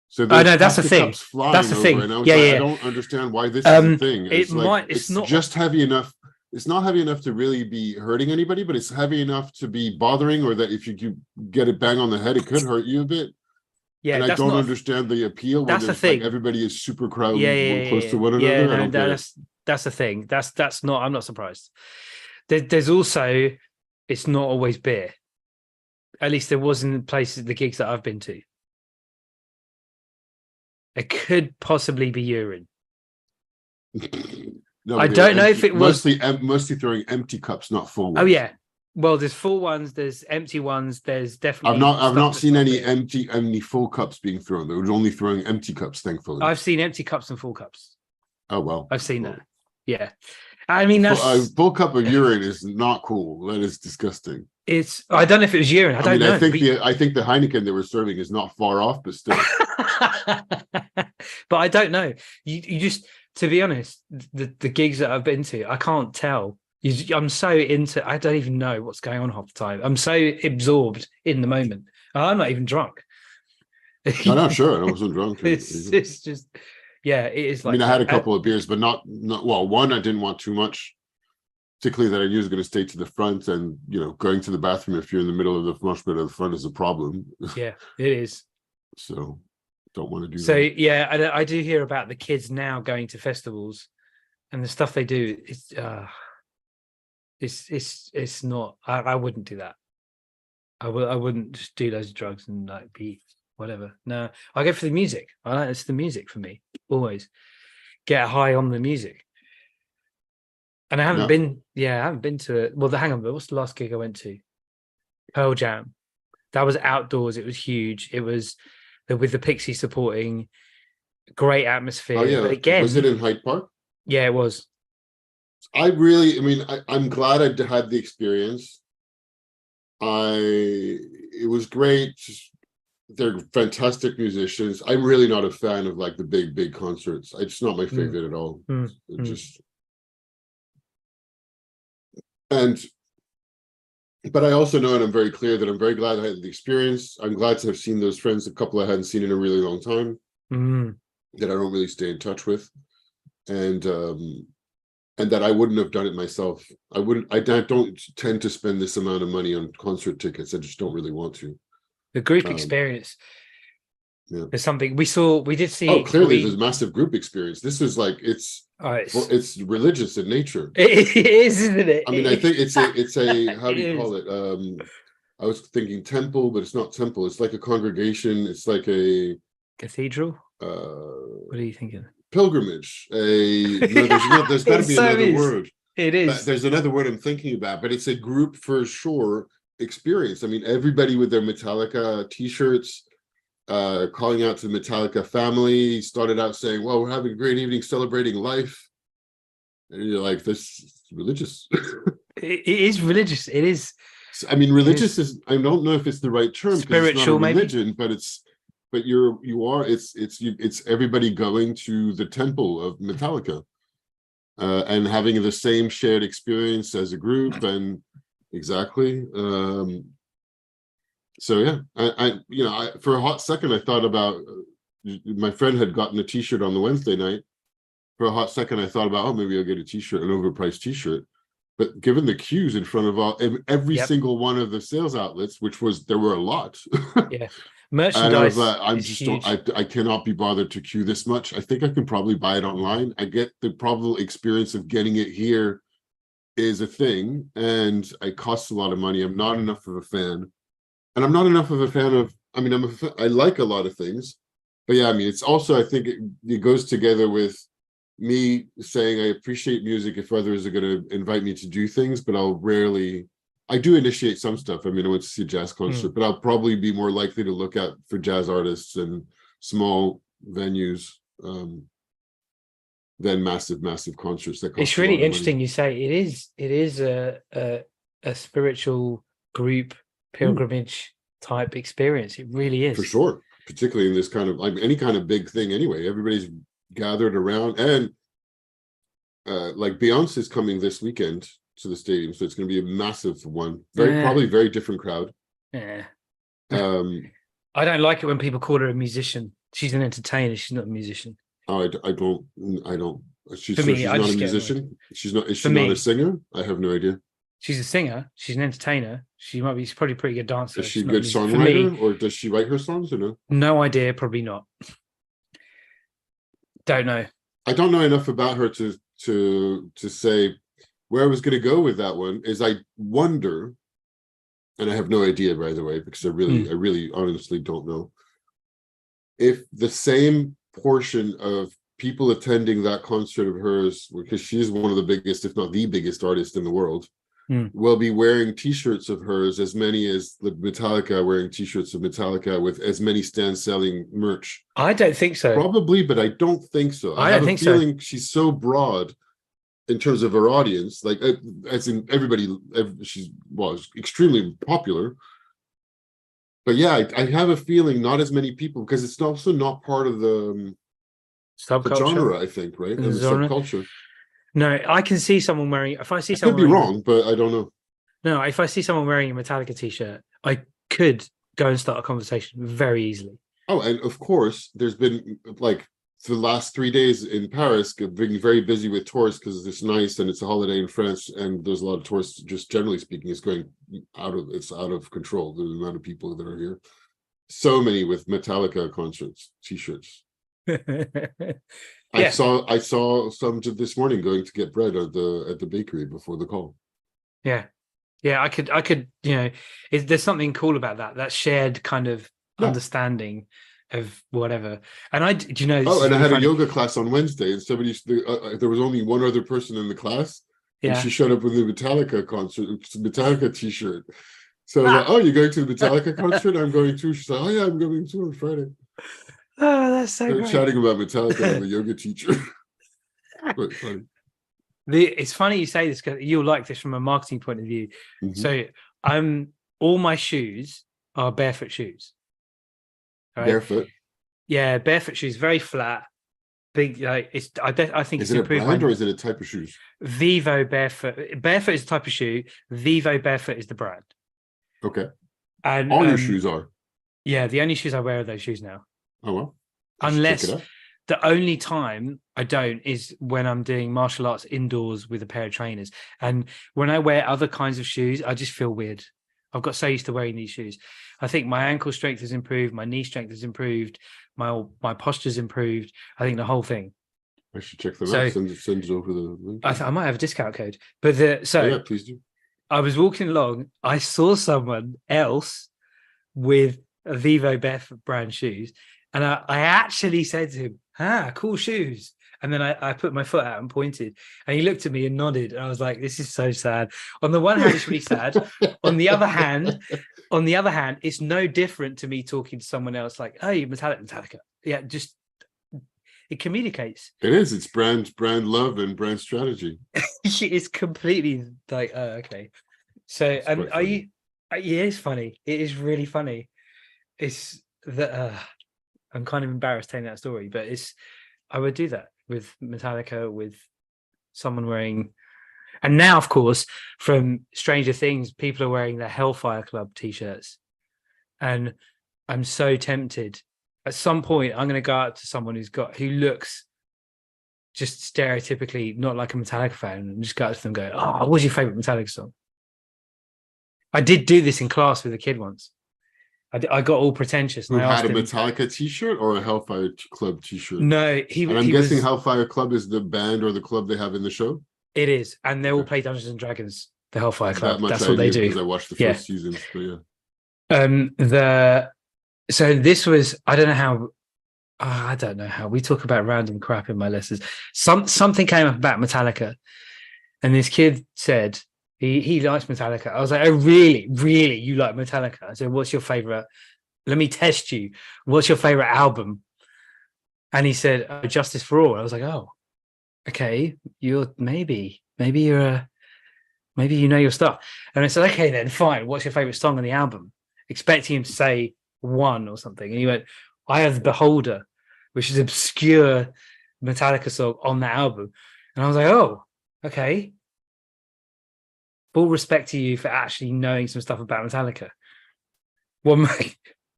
So Oh there's no, that's the plastic thing. cups flying That's the over, thing. and I was Yeah. like, I Yeah. don't understand why this is a thing. It It's like might. It's not just heavy enough. It's not heavy enough to really be hurting anybody, but it's heavy enough to be bothering, or that if you get it bang on the head, it could hurt you a bit. Yeah. And I That's don't not. understand the appeal when That's the there's like thing. everybody is super Yeah. crowded close to Yeah. one Yeah. another. I No, don't get it. that's the thing. That's not. I'm not surprised. There's also. It's not always beer. At least there was in the gigs that I've been to. It could possibly be urine. No, I but they were don't know if it was. mostly throwing empty cups, not full Oh ones. yeah. Well, there's full ones. There's empty ones. There's I've definitely. not seen any beer. empty full cups being thrown. They were only throwing empty cups, thankfully. I've seen empty cups and full cups. Oh well, I've seen that. Yeah. I mean, full cup of urine is not cool. That is disgusting. it's. I don't know if it was urine. I don't know. I think the Heineken they were serving is not far off, but still. But I don't know. You just, to be honest, the gigs that I've been to, I can't tell. I'm so into. I don't even know what's going on half the time. I'm so absorbed in the moment. I'm not even drunk. I'm not sure. I wasn't drunk. It's just, yeah, it is. Like I had a couple of beers, but not well. One, I didn't want too much, particularly that I knew was going to stay to the front, and going to the bathroom if you're in the middle of the mosh pit at the front is a problem. Yeah, it is. So, don't want to do that. So yeah, I do hear about the kids now going to festivals, and the stuff they do. It's not. I wouldn't do that. I wouldn't just do loads of drugs and like be whatever. No, I go for the music. It's the music for me. Always get high on the music. And I haven't been. Yeah, I haven't been to it. Well, hang on. What's the last gig I went to? Pearl Jam. That was outdoors. It was huge. It was with the Pixies supporting. Great atmosphere. Oh yeah, but again, was it in Hyde Park? Yeah, it was. I'm glad I had the experience. It was great. They're fantastic musicians. I'm really not a fan of like the big concerts. It's not my favorite at all. But I also know, and I'm very clear that I'm very glad I had the experience. I'm glad to have seen those friends, a couple I hadn't seen in a really long time, that I don't really stay in touch with, and that I wouldn't have done it myself. I don't tend to spend this amount of money on concert tickets. I just don't really want to. The group experience. Yeah. There's something we did see. Oh, clearly there's a massive group experience. This is like it's religious in nature. It is, isn't it? I mean, I think it's a how do you call it? I was thinking temple, but it's not temple. It's like a congregation. It's like a cathedral. What are you thinking? Pilgrimage. There's got to be another word. It is. But there's another word I'm thinking about, but it's a group for sure experience. I mean, everybody with their Metallica t-shirts, calling out to the Metallica family. He started out saying, well, we're having a great evening celebrating life. And you're like, this is religious. It is religious. It is. I mean, religious is, I don't know if it's the right term, because it's not a religion, maybe? but it's everybody going to the temple of Metallica, and having the same shared experience as a group, and exactly. So yeah, I for a hot second I thought about my friend had gotten a T-shirt on the Wednesday night. For a hot second I thought about, oh, maybe I'll get a T-shirt, an overpriced T-shirt. But given the queues in front of every Yep. single one of the sales outlets, there were a lot. Yeah. And I was Merchandise like, is huge. I cannot be bothered to queue this much. I think I can probably buy it online. I get the probable experience of getting it here is a thing, and it costs a lot of money. I'm not enough of a fan, and I'm not enough of a fan of. I mean, I like a lot of things, but yeah, I mean, it's also, I think it goes together with me saying I appreciate music if others are going to invite me to do things, but I do initiate some stuff. I mean, I went to see a jazz concert, but I'll probably be more likely to look out for jazz artists and small venues than massive concerts that cost It's a lot really of interesting money. you say it is a spiritual group pilgrimage type experience. It really For is. sure, particularly in this kind of, like, any kind of big thing anyway. Everybody's gathered around, and like Beyonce's coming this weekend to the stadium, so it's going to be a massive one. Probably very different crowd. Yeah. Um, I don't like it when people call her a musician. She's an entertainer. She's not a musician. I don't. For me, She's I not a just get annoyed. musician. She's not. Is For she not a me, singer? I have no idea. she's a singer. She's an entertainer. She's probably a pretty good dancer. Is she a She's not a good musician. For me, songwriter, or does she write her songs, or no? no idea. Probably not. Don't know. I don't know enough about her to say where I was going to go with that one. Is I wonder, and I have no idea, by the way, because I really honestly don't know, if the same portion of people attending that concert of hers, because she's one of the biggest, if not the biggest artist in the world, will be wearing T-shirts of hers, as many as the Metallica wearing T-shirts of Metallica, with as many stands selling merch. I don't think so. Probably, but I don't think so. I have a feeling she's so broad in terms of her audience, like as in everybody. She's extremely popular. But yeah, I have a feeling not as many people, because it's also not part of the genre, I think, right? And the subculture. No, I can see someone wearing. If I see someone, could be wrong, but I don't know. No, if I see someone wearing a Metallica t-shirt, I could go and start a conversation very easily. Oh, and of course, there's been, like, for the last 3 days in Paris, being very busy with tourists, because it's nice and it's a holiday in France, and there's a lot of tourists. Just generally speaking, it's out of control, the amount of people that are here. So many with Metallica concerts t-shirts. I saw some this morning going to get bread at the bakery before the call. Yeah, I could. There's something cool about that shared kind of understanding of whatever. And I had a yoga class on Wednesday, and there was only one other person in the class, and she showed up with a Metallica t-shirt. So I was like, "Oh, you're going to the Metallica concert? I'm going too." She's like, "Oh yeah, I'm going too on Friday." Oh, that's so great. Chatting about Metallica with a yoga teacher. But funny. It's funny you say this, because you'll like this from a marketing point of view. So all my shoes are barefoot shoes. Right? Barefoot? Yeah, barefoot shoes, very flat, big. Like I think is it a brand or is it a type of shoes? Vivo Barefoot. Barefoot is a type of shoe. Vivo Barefoot is the brand. Okay. And all your shoes are. Yeah, the only shoes I wear are those shoes now. Oh well. Unless the only time I don't is when I'm doing martial arts indoors with a pair of trainers. And when I wear other kinds of shoes, I just feel weird. I've got so used to wearing these shoes. I think my ankle strength has improved, my knee strength has improved, my posture's improved. I think the whole thing. I should check them out. Send it over the link. I might have a discount code. But please do. I was walking along, I saw someone else with a Vivo Barefoot brand shoes, and I actually said to him, cool shoes. And then I put my foot out and pointed, and he looked at me and nodded. And I was like, this is so sad. On the one hand, it's really sad. On the other hand, it's no different to me talking to someone else like, oh, Metallica. Yeah, just it communicates. It is. It's brand love and brand strategy. It's completely like, oh, okay. So, and it's funny. It is really funny. It's that I'm kind of embarrassed telling that story, but I would do that with Metallica, with someone wearing, And now, of course, from Stranger Things, people are wearing their Hellfire Club t-shirts. And I'm so tempted. At some point, I'm going to go out to someone who looks just stereotypically not like a Metallica fan, and just go up to them and go, "Oh, what's your favorite Metallica song?" I did do this in class with a kid once. I got all pretentious. Who and I had a asked him, Metallica t-shirt or a Hellfire Club t-shirt? No, And I'm guessing Hellfire Club is the band or the club they have in the show? It is. And they all play Dungeons and Dragons, the Hellfire Club. That much That's what they do. Because I watched the first season, but So this was, I don't know how we talk about random crap in my lessons. Something came up about Metallica, and this kid said he likes Metallica. I was like, "Oh, really? Really? You like Metallica?" I said, "What's your favorite? Let me test you. What's your favorite album?" And he said, "Oh, Justice for All." I was like, "Oh, okay. Maybe you know your stuff." And I said, "Okay, then fine. What's your favorite song on the album?" Expecting him to say One or something, and he went, "Eye of the Beholder," which is an obscure Metallica song on the album. And I was like, "Oh, okay. Full respect to you for actually knowing some stuff about Metallica." Well,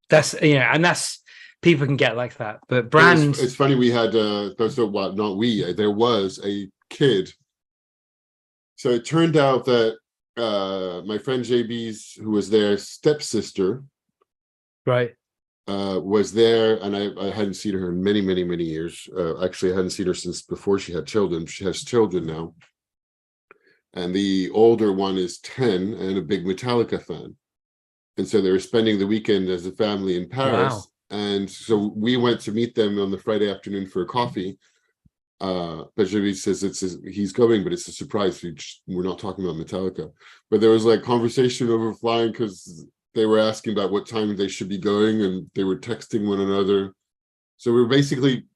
that's and that's people can get like that, but brands. It's funny. We had there was a kid. So it turned out that my friend JB's, who was their stepsister, Right. Was there, and I hadn't seen her in many, many, many years. Actually, I hadn't seen her since before she had children. She has children now. And the older one is 10 and a big Metallica fan. And so they were spending the weekend as a family in Paris. Wow. And so we went to meet them on the Friday afternoon for a coffee. But JB says he's going, but it's a surprise. We're not talking about Metallica. But there was like conversation over flying because they were asking about what time they should be going, and they were texting one another. So we were basically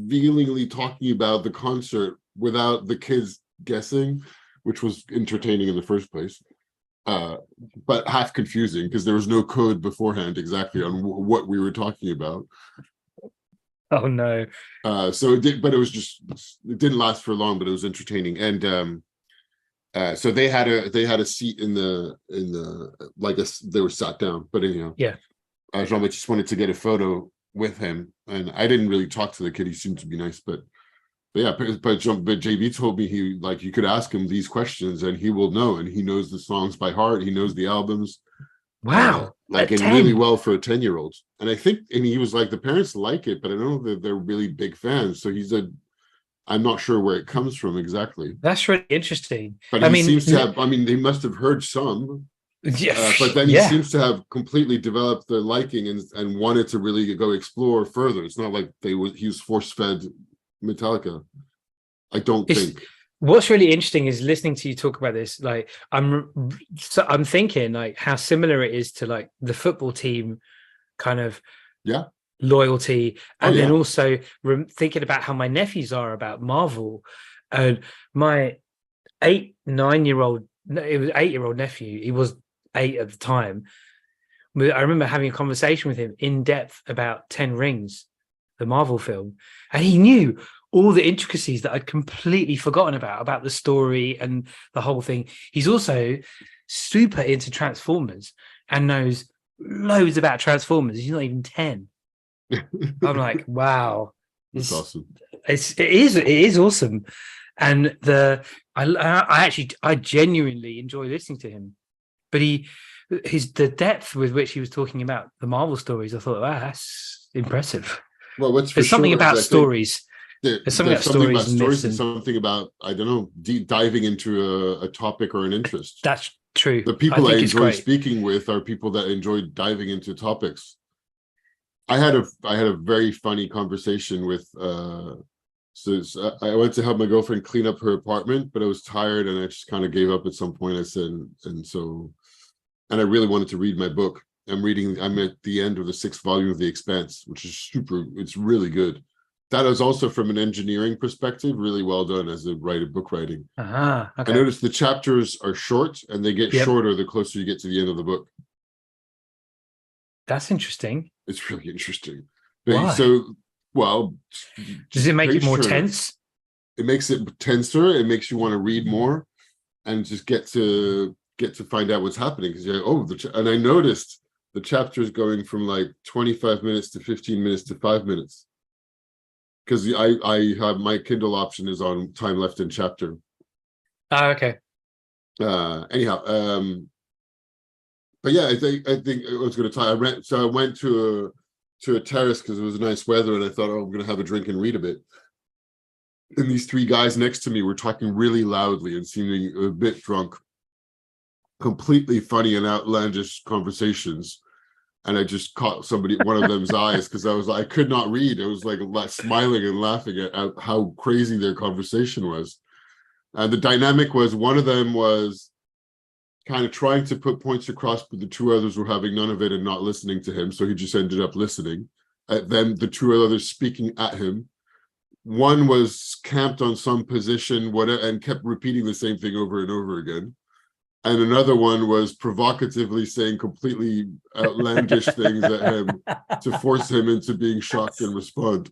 feelingly talking about the concert without the kids guessing, which was entertaining in the first place, but half confusing because there was no code beforehand exactly on what we were talking about. Oh no! So it did, but it didn't last for long, but it was entertaining. And so they had a seat in the they were sat down, but anyhow, Jean-Luc just wanted to get a photo with him, and I didn't really talk to the kid. He seemed to be nice, but JB told me you could ask him these questions and he will know, and he knows the songs by heart. He knows the albums. Wow. And really well for a 10-year-old. And I think, and he was like, the parents like it, but I don't know that they're really big fans. So I'm not sure where it comes from exactly. That's really interesting. But he seems to have, they must have heard some. But then he seems to have completely developed the liking and wanted to really go explore further. It's not like he was force-fed Metallica. I don't think. What's really interesting is listening to you talk about this. Like, I'm thinking like how similar it is to like the football team kind of loyalty, and then also thinking about how my nephews are about Marvel. And my 8-9-year-old, it was 8-year-old nephew. He was 8 at the time. I remember having a conversation with him in depth about 10 Rings, the Marvel film, and he knew all the intricacies that I'd completely forgotten about the story and the whole thing. He's also super into Transformers and knows loads about Transformers. He's not even 10. I'm like, wow, that's awesome. It is awesome, and I genuinely enjoy listening to him. But the depth with which he was talking about the Marvel stories, I thought, wow, that's impressive. Well, there's something about stories. There's something about stories and something about, I don't know, deep diving into a topic or an interest. That's true. The people I enjoy speaking with are people that enjoy diving into topics. I had a very funny conversation with so I went to help my girlfriend clean up her apartment, but I was tired and I just kind of gave up at some point. I said, and I really wanted to read my book. I'm at the end of the 6th volume of The Expanse, which is it's really good. That is also from an engineering perspective, really well done as a book writing. Okay. I noticed the chapters are short and they get shorter the closer you get to the end of the book. That's interesting. It's really interesting. Why? So, does it make it more tense? It makes it tenser. It makes you want to read more. and just get to find out what's happening, because you're like, and I noticed the chapter is going from like 25 minutes to 15 minutes to 5 minutes, because I have my Kindle option is on time left in chapter. Oh, okay. Anyhow, but yeah, I think I was going to try. I went to a terrace because it was nice weather, and I thought, I'm going to have a drink and read a bit. And these three guys next to me were talking really loudly and seeming a bit drunk, completely funny and outlandish conversations. And I just caught one of them's eyes, because I could not read. I was like smiling and laughing at how crazy their conversation was. And the dynamic was, one of them was kind of trying to put points across, but the two others were having none of it and not listening to him. So he just ended up listening. Then the two others speaking at him. One was camped on some position, whatever, and kept repeating the same thing over and over again. And another one was provocatively saying completely outlandish things at him to force him into being shocked and respond.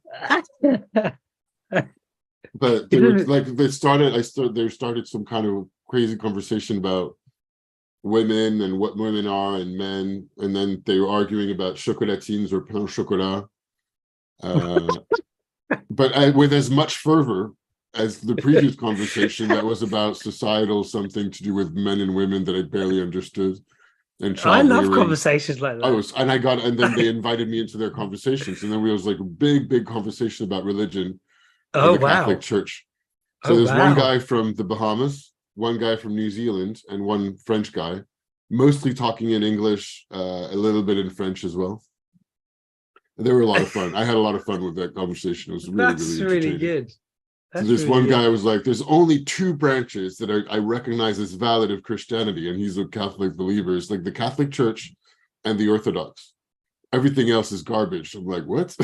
But they were like, they started some kind of crazy conversation about women and what women are and men, and then they were arguing about chocolatines or pain au chocolat, but with as much fervor as the previous conversation that was about societal something to do with men and women that I barely understood. And I love conversations like that. And then they invited me into their conversations, and then we was like a big conversation about religion and the Catholic Church. So there's one guy from the Bahamas, one guy from New Zealand, and one French guy, mostly talking in English, a little bit in French as well. They were a lot of fun. I had a lot of fun with that conversation. It was really good. So this one guy was like, there's only two branches that I recognize as valid of Christianity, and he's a Catholic believer. It's like the Catholic Church and the Orthodox. Everything else is garbage. I'm like, what?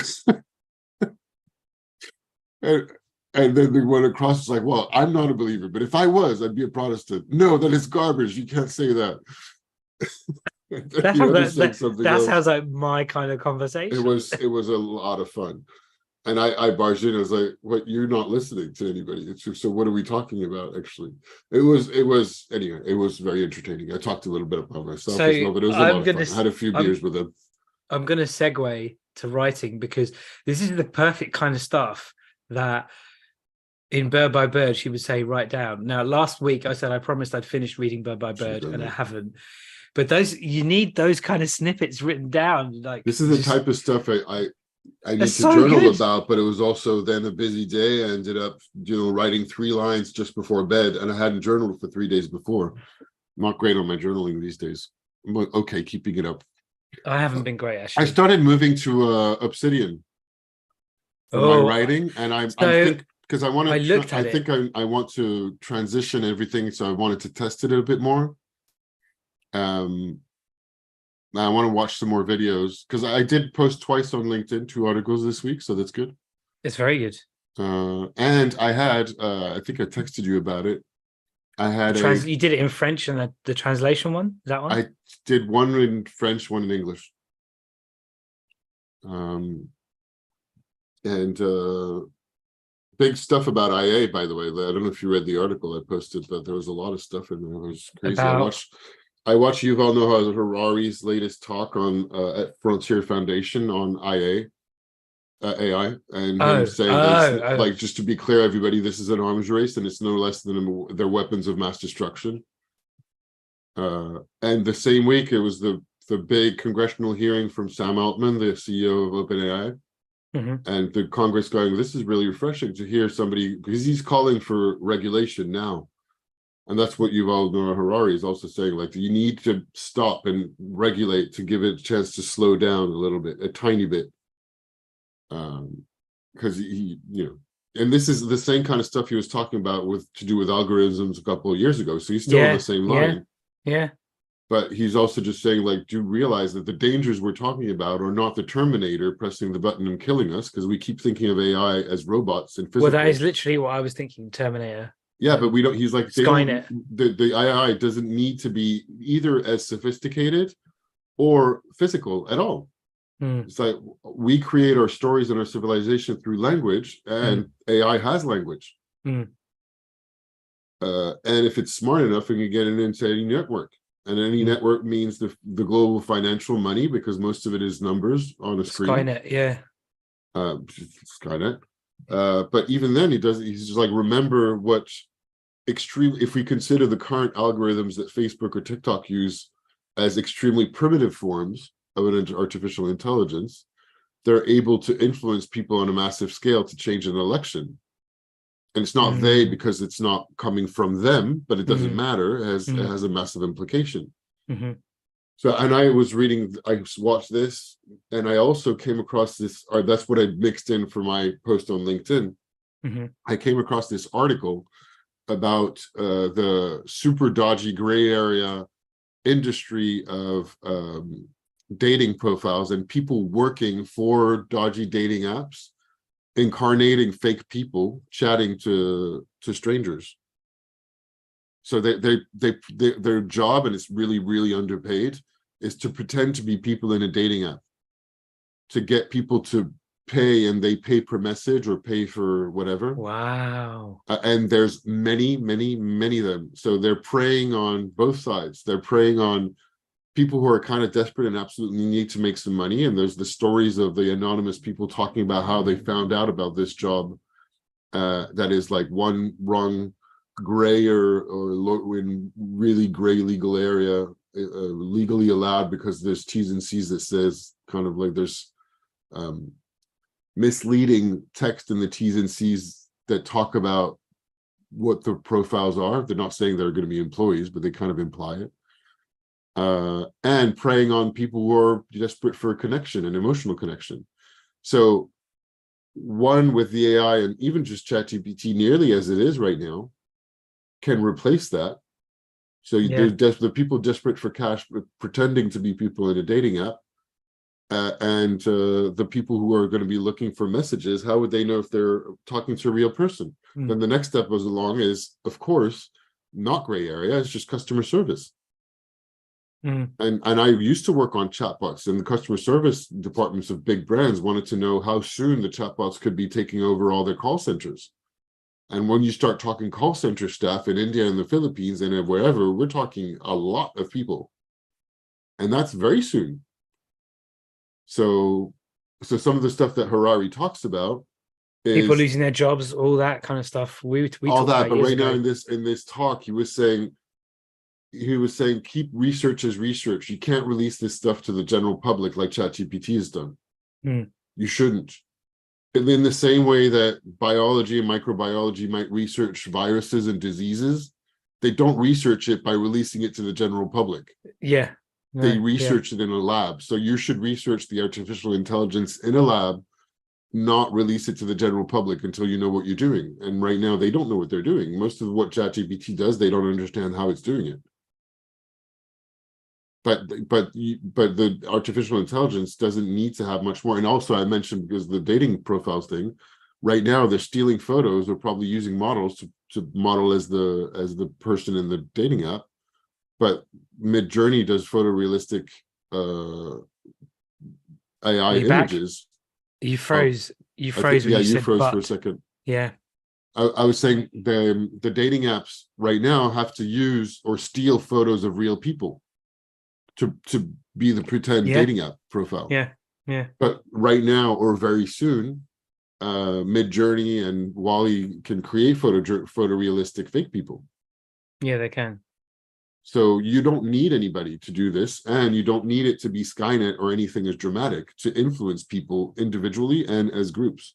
And then the one across is like, well, I'm not a believer, but if I was, I'd be a Protestant. No, that is garbage. You can't say that. That sounds like my kind of conversation. It was a lot of fun. And I barged in. I was like, "What? You're not listening to anybody? So what are we talking about?" Actually, it was anyway. It was very entertaining. I talked a little bit about myself as well, but it was a lot of fun. I had a few beers with them. I'm going to segue to writing, because this is the perfect kind of stuff that in Bird by Bird she would say, write down. Now, last week I said I promised I'd finish reading Bird by Bird, and I haven't. But you need those kind of snippets written down. Like, this is the type of stuff I need to journal about, but it was also then a busy day. I ended up, writing 3 lines just before bed, and I hadn't journaled for 3 days before. I'm not great on my journaling these days. I'm okay keeping it up. I haven't been great, actually. I started moving to Obsidian for my writing, and I think because I want to. I want to transition everything, so I wanted to test it a bit more. I want to watch some more videos, because I did post twice on LinkedIn, 2 articles this week, so that's good. It's very good. And I had, I think I texted you about it. I had you did it in French, and the translation one, is that one? I did one in French, one in English. Big stuff about IA, by the way. I don't know if you read the article I posted, but there was a lot of stuff in there. It was crazy. I watched Yuval Noah Harari's latest talk on at Frontier Foundation on AI, and him saying, like, just to be clear, everybody, this is an arms race, and it's no less than their weapons of mass destruction. And the same week, it was the big congressional hearing from Sam Altman, the CEO of OpenAI, and the Congress going, this is really refreshing to hear somebody, because he's calling for regulation now. And that's what Yuval Noah Harari is also saying, like, you need to stop and regulate to give it a chance to slow down a little bit, a tiny bit. Because and this is the same kind of stuff he was talking about to do with algorithms a couple of years ago. So he's still on the same line. Yeah. But he's also just saying, like, do realize that the dangers we're talking about are not the Terminator pressing the button and killing us, because we keep thinking of AI as robots and physical. Well, that is literally what I was thinking, Terminator. Yeah, but we don't. He's like, Skynet. The AI doesn't need to be either as sophisticated or physical at all. It's like we create our stories and our civilization through language, and AI has language. And if it's smart enough, it can get it into any network. And any network means the global financial money, because most of it is numbers on a screen. Skynet, yeah. Skynet. But even then, he's just like, remember what if we consider the current algorithms that Facebook or TikTok use as extremely primitive forms of an artificial intelligence, they're able to influence people on a massive scale to change an election. And it's not they, because it's not coming from them, but it doesn't matter. It has a massive implication. So, and I watched this, and I also came across this, or that's what I mixed in for my post on LinkedIn. I came across this article about the super dodgy gray area industry of dating profiles and people working for dodgy dating apps, incarnating fake people chatting to strangers. So their job, and it's really, really underpaid, is to pretend to be people in a dating app, to get people to pay, and they pay per message or pay for whatever. Wow. And there's many, many, many of them. So they're preying on both sides. They're preying on people who are kind of desperate and absolutely need to make some money. And there's the stories of the anonymous people talking about how they found out about this job that is like one rung grayer or in really gray legal area, legally allowed, because there's T's and C's that says kind of like there's misleading text in the T's and C's that talk about what the profiles are. They're not saying they're going to be employees, but they kind of imply it. And preying on people who are desperate for a connection, an emotional connection. So one, with the AI and even just ChatGPT, nearly as it is right now, can replace that. So there's the people desperate for cash, pretending to be people in a dating app, and the people who are going to be looking for messages. How would they know if they're talking to a real person? Then the next step goes along is, of course, not gray area. It's just customer service. And I used to work on chatbots, and the customer service departments of big brands wanted to know how soon the chatbots could be taking over all their call centers. And when you start talking call center staff in India and the Philippines and wherever, we're talking a lot of people. And that's very soon. So some of the stuff that Harari talks about is people losing their jobs, all that kind of stuff. We all that, but right ago. now in this talk, he was saying keep research as research. You can't release this stuff to the general public like ChatGPT has done. You shouldn't. In the same way that biology and microbiology might research viruses and diseases, they don't research it by releasing it to the general public. They research it in a lab. So you should research the artificial intelligence in a lab, not release it to the general public until you know what you're doing. And right now they don't know what they're doing. Most of what ChatGPT does, they don't understand how it's doing it. But the artificial intelligence doesn't need to have much more. And also, I mentioned, because the dating profiles thing, right now they're stealing photos. They're probably using models to model as the person in the dating app. But Midjourney does photorealistic AI images. You froze. You froze. You froze for a second. Yeah. I was saying the dating apps right now have to use or steal photos of real people to be the pretend dating app profile. But right now, or very soon, Midjourney and Wally can create photorealistic fake people. Yeah, they can. So you don't need anybody to do this, and you don't need it to be Skynet or anything as dramatic to influence people individually and as groups.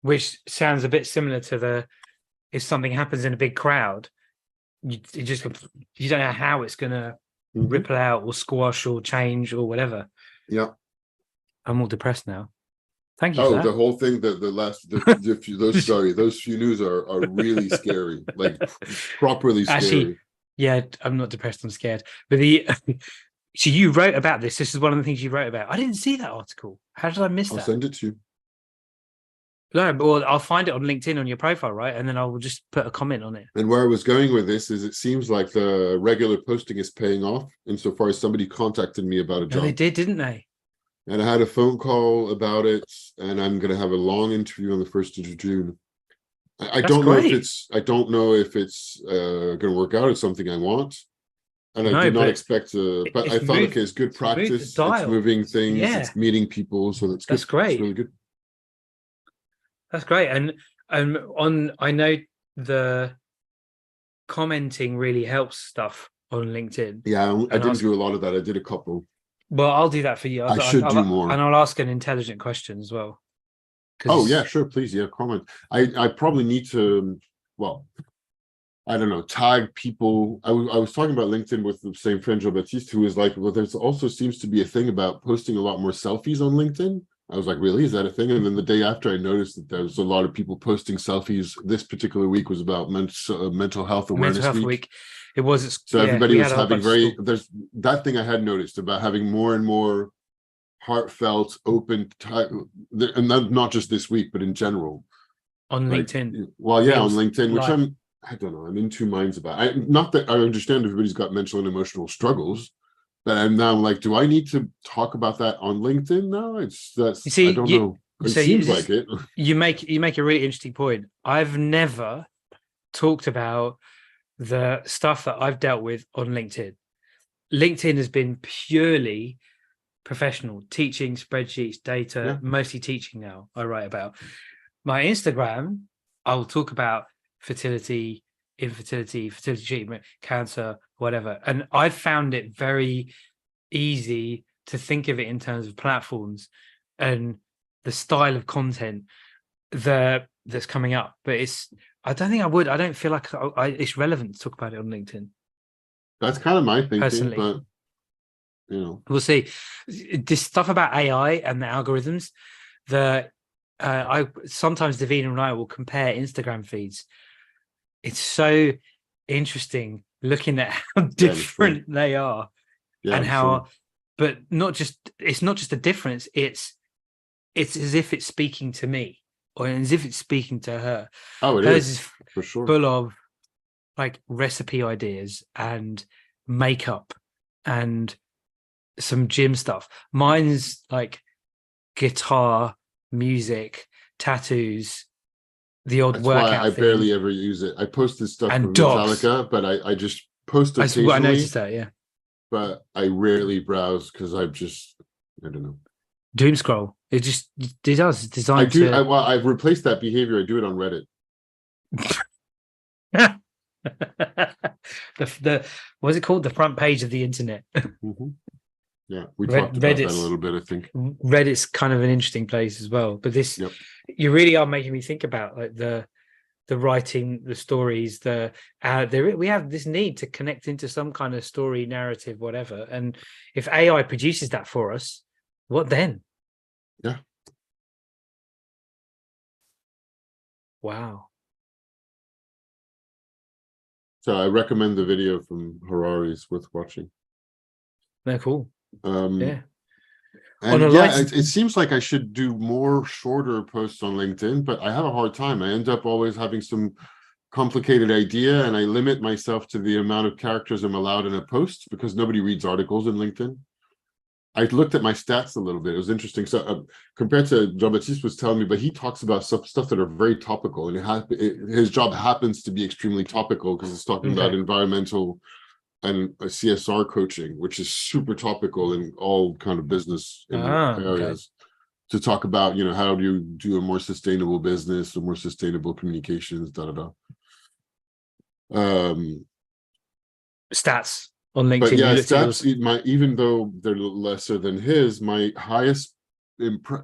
Which sounds a bit similar to if something happens in a big crowd, you don't know how it's going to ripple out or squash or change or whatever. Yeah. I'm all depressed now. Thank you for that. The whole thing, those few news are really scary, like properly scary. Actually, yeah, I'm not depressed, I'm scared. But so you wrote about this. This is one of the things you wrote about. I didn't see that article. How did I miss that? I'll send it to you. No, but I'll find it on LinkedIn on your profile, right? And then I will just put a comment on it. And where I was going with this is, it seems like the regular posting is paying off insofar as somebody contacted me about a job. They did, didn't they? And I had a phone call about it, and I'm going to have a long interview on the 1st of June. I That's don't know if great. it's going to work out. It's something I want, and I No, did not but expect to. But I it's thought, moved. okay, it's good It's moved the practice. It's dial. moving things. Yeah, It's meeting people, so that's good. that's It's great. really good. That's great. And on, I know the commenting really helps stuff on LinkedIn. Yeah, I And didn't do a lot of that. I did a couple. well, I'll do that for you. I should do more. And I'll ask an intelligent question as well. Oh yeah, Because sure, please, yeah, comment. I probably need to, well, I don't know, tag people. I was talking about LinkedIn with the same friend Joe Baptiste, who was like, well, there's also seems to be a thing about posting a lot more selfies on LinkedIn. I was like, really, is that a thing? And then the day after, I noticed that there was a lot of people posting selfies. This particular week was about mental health Mental awareness Health week. Week, it was, So yeah, everybody we had was a whole having bunch of school there's that thing I had noticed about having more and more heartfelt, open, and not just this week, but in general. on Like, LinkedIn. well, yeah, on Reels LinkedIn, which live. I don't know, I'm in two minds about. Not that I understand everybody's got mental and emotional struggles, but I'm now like, do I need to talk about that on LinkedIn now? You I see, don't know. It seems like it. you make a really interesting point. I've never talked about the stuff that I've dealt with on LinkedIn. LinkedIn has been purely professional, teaching, spreadsheets, data, Yeah, mostly teaching now. I write about my Instagram. I'll talk about fertility, infertility, fertility treatment, cancer, whatever. And I found it very easy to think of it in terms of platforms and the style of content that's coming up. But I don't think I would. I don't feel like it's relevant to talk about it on LinkedIn that's kind of my thinking, personally. but you know, We'll see. This stuff about AI and the algorithms, the I sometimes Davina and I will compare Instagram feeds. It's so interesting looking at how yeah, I'm sure. different they are Yeah, and I'm sure. how, but it's not just a difference. It's as if it's speaking to me or as if it's speaking to her. Oh, it Hers is is for sure. full of like recipe ideas and makeup and some gym stuff. Mine's like guitar, music, tattoos, the odd That's why workout I thing, barely ever use it. I posted stuff and from dogs. Metallica, but I just post I occasionally, noticed that, yeah. but I rarely browse because I don't know. Doom scroll. It does. It's I designed do. to I've replaced that behavior. I do it on Reddit. the what's it called? The front page of the internet. Mm-hmm. Yeah, we talked about that a little bit, I think. Reddit's kind of an interesting place as well. But this, Yep. you really are making me think about like the writing, the stories, we have this need to connect into some kind of story, narrative, whatever. And if AI produces that for us, what then? Yeah. Wow. So I recommend the video from Harari. It's worth watching. No, cool. Yeah. On a And yeah, light, it seems like I should do more shorter posts on LinkedIn, but I have a hard time. I end up always having some complicated idea, and I limit myself to the amount of characters I'm allowed in a post because nobody reads articles in LinkedIn. I looked at my stats a little bit. It was interesting. So compared to Jean-Baptiste was telling me, but he talks about stuff that are very topical, and his job happens to be extremely topical because it's talking about environmental and CSR coaching, which is super topical in all kind of business areas. To talk about, how do you do a more sustainable business, a more sustainable communications, stats on LinkedIn. But yeah, You looked at yours. even though they're lesser than his, my highest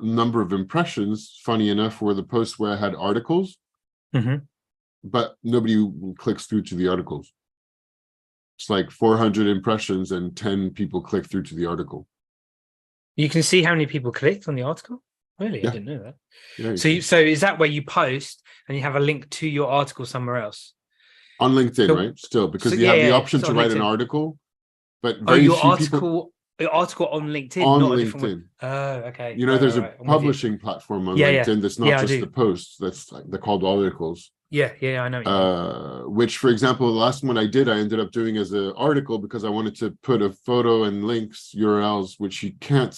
number of impressions, funny enough, were the posts where I had articles, but nobody clicks through to the articles. It's like 400 impressions and 10 people click through to the article. You can see how many people clicked on the article. Really, I didn't know that. Yeah. So is that where you post and you have a link to your article somewhere else? On LinkedIn, right? Still, because you have the option to write an article, but very few people. Your article on LinkedIn, on not a LinkedIn. Different one. Oh, okay. There's a publishing platform on LinkedIn that's not just the posts. That's like, they're called articles. Yeah, I know what you mean. Which, for example, the last one I did, I ended up doing as an article because I wanted to put a photo and links, URLs, which you can't.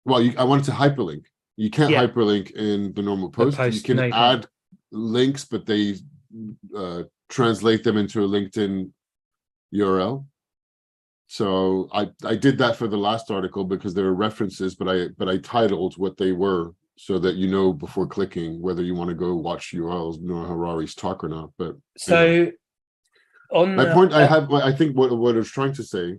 Well, I wanted to hyperlink. You can't hyperlink in the normal post. You can add links, but they translate them into a LinkedIn URL. So I did that for the last article because there were references, but I titled what they were so that you know before clicking whether you want to go watch URLs Noah Harari's talk or not. But so on my point, I think what I was trying to say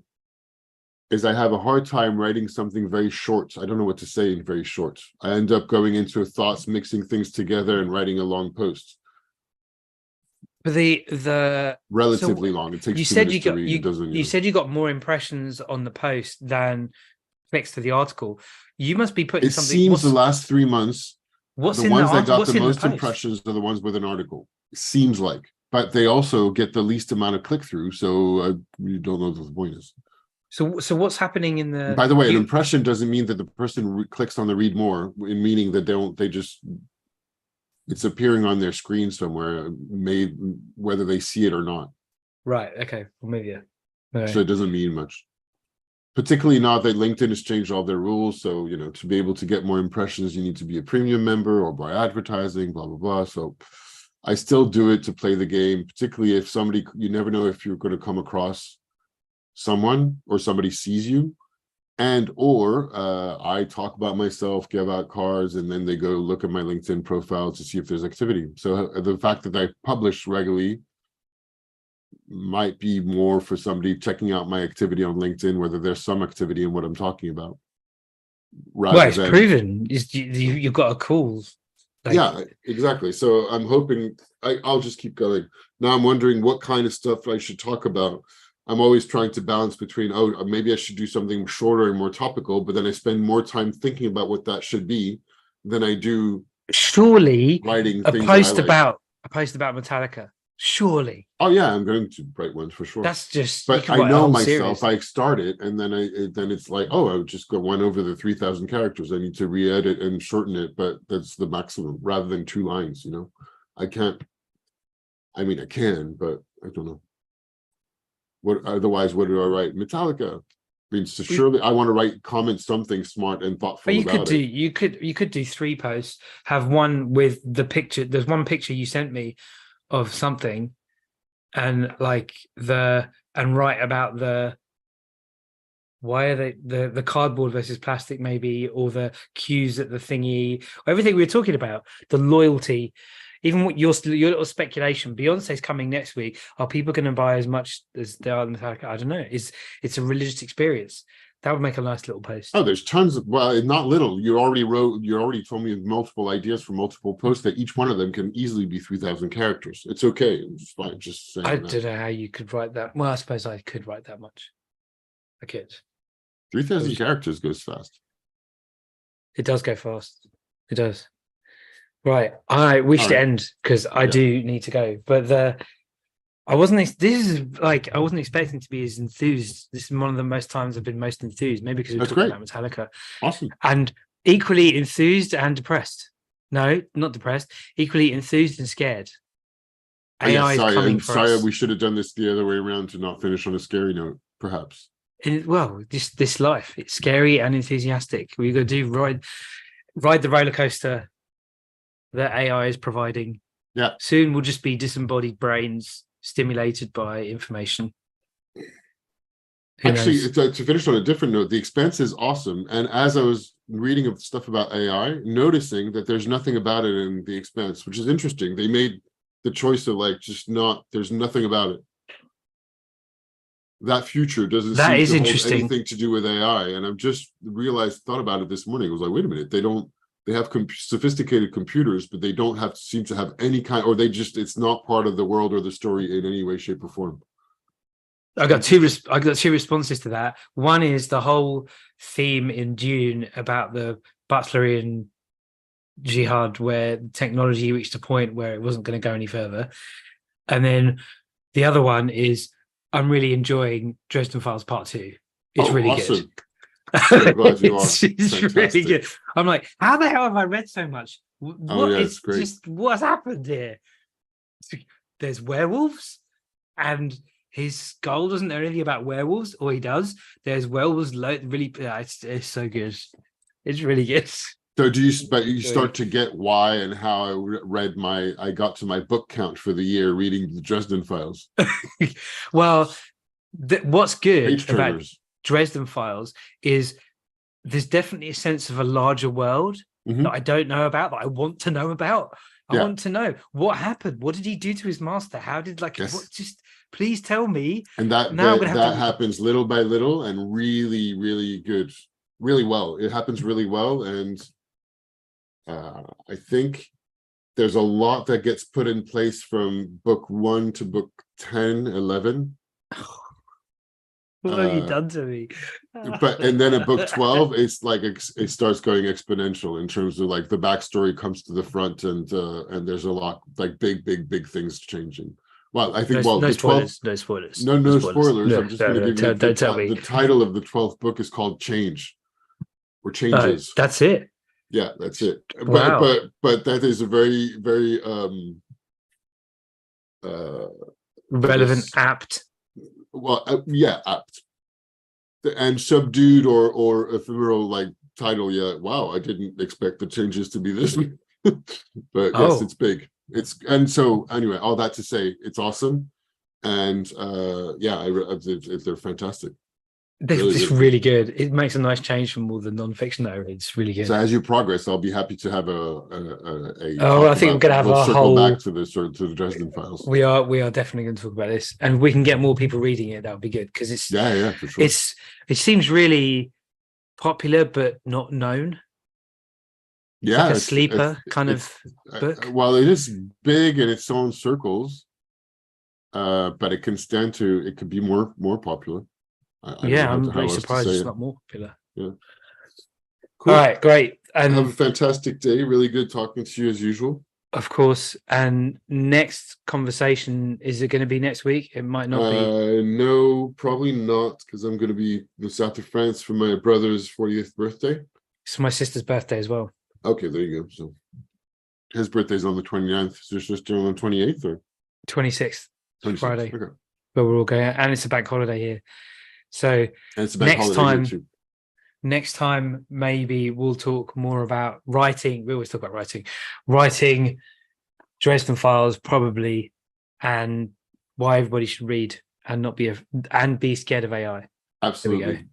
is I have a hard time writing something very short. I don't know what to say in very short. I end up going into thoughts, mixing things together, and writing a long post. The Relatively long. It takes 2 minutes to read. You said you got more impressions on the post than clicks to the article. You must be putting something. It seems the last 3 months, what's the in ones the that got the in most the impressions are the ones with an article. It seems like, but they also get the least amount of click through. So you don't know what the point is. So what's happening in the? By the way, an impression doesn't mean that the person clicks on the read more, in meaning that they just it's appearing on their screen somewhere, whether they see it or not. Right. Okay. Well, maybe yeah. Right. So it doesn't mean much. Particularly now that LinkedIn has changed all their rules. So, to be able to get more impressions, you need to be a premium member or buy advertising, blah, blah, blah. So I still do it to play the game, particularly if you never know if you're going to come across someone or somebody sees you or I talk about myself, give out cards, and then they go look at my LinkedIn profile to see if there's activity. So the fact that I publish regularly might be more for somebody checking out my activity on LinkedIn, whether there's some activity in what I'm talking about. Well, it's proven. You've got a call. Yeah, exactly. So I'm hoping I'll just keep going. Now I'm wondering what kind of stuff I should talk about. I'm always trying to balance between, maybe I should do something shorter and more topical, but then I spend more time thinking about what that should be than I do. Surely writing a post about Metallica. Surely. Oh yeah, I'm going to write one for sure. That's just. But I know myself. I start it, and then it's like, I would just go one over the 3,000 characters. I need to re-edit and shorten it, but that's the maximum rather than 2 lines. I can't. I mean, I can, but I don't know. What do I write? Metallica. So surely I want to write something smart and thoughtful. But you could do 3 posts. Have one with the picture. There's one picture you sent me of something, and write about why are they the cardboard versus plastic, maybe, or the cues at the thingy, everything we were talking about, the loyalty. Even what your little speculation, Beyonce's coming next week. Are people going to buy as much as they are in Metallica? I don't know. It's a religious experience. That would make a nice little post. Oh, there's tons of, not little. You already told me multiple ideas for multiple posts that each one of them can easily be 3,000 characters. It's okay. It's fine. Just saying. I don't know how you could write that. Well, I suppose I could write that much. I could. 3,000 characters goes fast. It does go fast. It does. Right. We should end because I do need to go. But I wasn't expecting to be as enthused. This is one of the most times I've been most enthused, maybe because we're talking about Metallica. Awesome. And equally enthused and depressed. No, not depressed. Equally enthused and scared. AI is coming for us. We should have done this the other way around to not finish on a scary note, perhaps. This life, it's scary and enthusiastic. We've got to ride the roller coaster that AI is providing. Yeah. Soon we'll just be disembodied brains stimulated by information. Actually, to finish on a different note, The Expanse is awesome. And as I was reading stuff about AI, noticing that there's nothing about it in The Expanse, which is interesting. They made the choice of there's nothing about it. That future doesn't seem to hold anything to do with AI. And I've just thought about it this morning. I was like, wait a minute, they have sophisticated computers, but they don't seem to have any kind, or it's not part of the world or the story in any way, shape, or form. I got two responses to that. One is the whole theme in Dune about the Butlerian jihad, where technology reached a point where it wasn't going to go any further. And then the other one is I'm really enjoying Dresden Files Part 2. It's really good. It's really good. I'm like, how the hell have I read so much? It's great. Just what's happened here? There's werewolves, and his skull doesn't know anything about werewolves, or he does. There's werewolves. It's so good. It's really good. So but you start to get why and how I got to my book count for the year reading the Dresden Files. Well, what's good Page about turners. Dresden Files is there's definitely a sense of a larger world Mhm. that I don't know about, that I want to know about. I Yeah. want to know what happened. What did he do to his master? How did Yes. what, just please tell me. And that Now I'm gonna have that to happens little by little and really, really good, really well. It happens really well, and I think there's a lot that gets put in place from book 1 to book 10, 11. What have you done to me? And then at book 12, it's like it starts going exponential in terms of like the backstory comes to the front, and there's a lot like big things changing. Well, I think no the spoilers, 12th, no spoilers, no spoilers. I'm just going to give you don't tell me. the title of the 12th book is called Change, or Changes. That's it. Yeah, that's it. Wow. But that is a very Relevant, apt. Well, yeah, apt and subdued or ephemeral like title. Yeah, wow, I didn't expect the changes to be this. But yes, it's big. And so anyway, all that to say, it's awesome, and they're fantastic. It's really good. It makes a nice change from all the non-fiction that I read. It's really good. So as you progress, I'll be happy to have I think we're gonna have we'll our circle whole back to the Dresden Files. We are definitely going to talk about this, and we can get more people reading it. That would be good, because it's for sure. It seems really popular but not known. Yeah, like a sleeper kind of book. Well, it is big in its own circles, but it could be more popular. I'm very surprised it's not more popular. Yeah. Cool. All right, great. And have a fantastic day. Really good talking to you as usual. Of course. And next conversation, is it going to be next week? It might not be. No, probably not, because I'm going to be in the south of France for my brother's 40th birthday. It's my sister's birthday as well. Okay, there you go. So his birthday's on the 29th. Is your sister on the 28th or 26th? 26th. Friday. Okay. But we're all going, and it's a bank holiday here. So and it's a bank holiday too. Next time, maybe we'll talk more about writing. We always talk about writing Dresden Files, probably, and why everybody should read and not be scared of AI. Absolutely. There we go.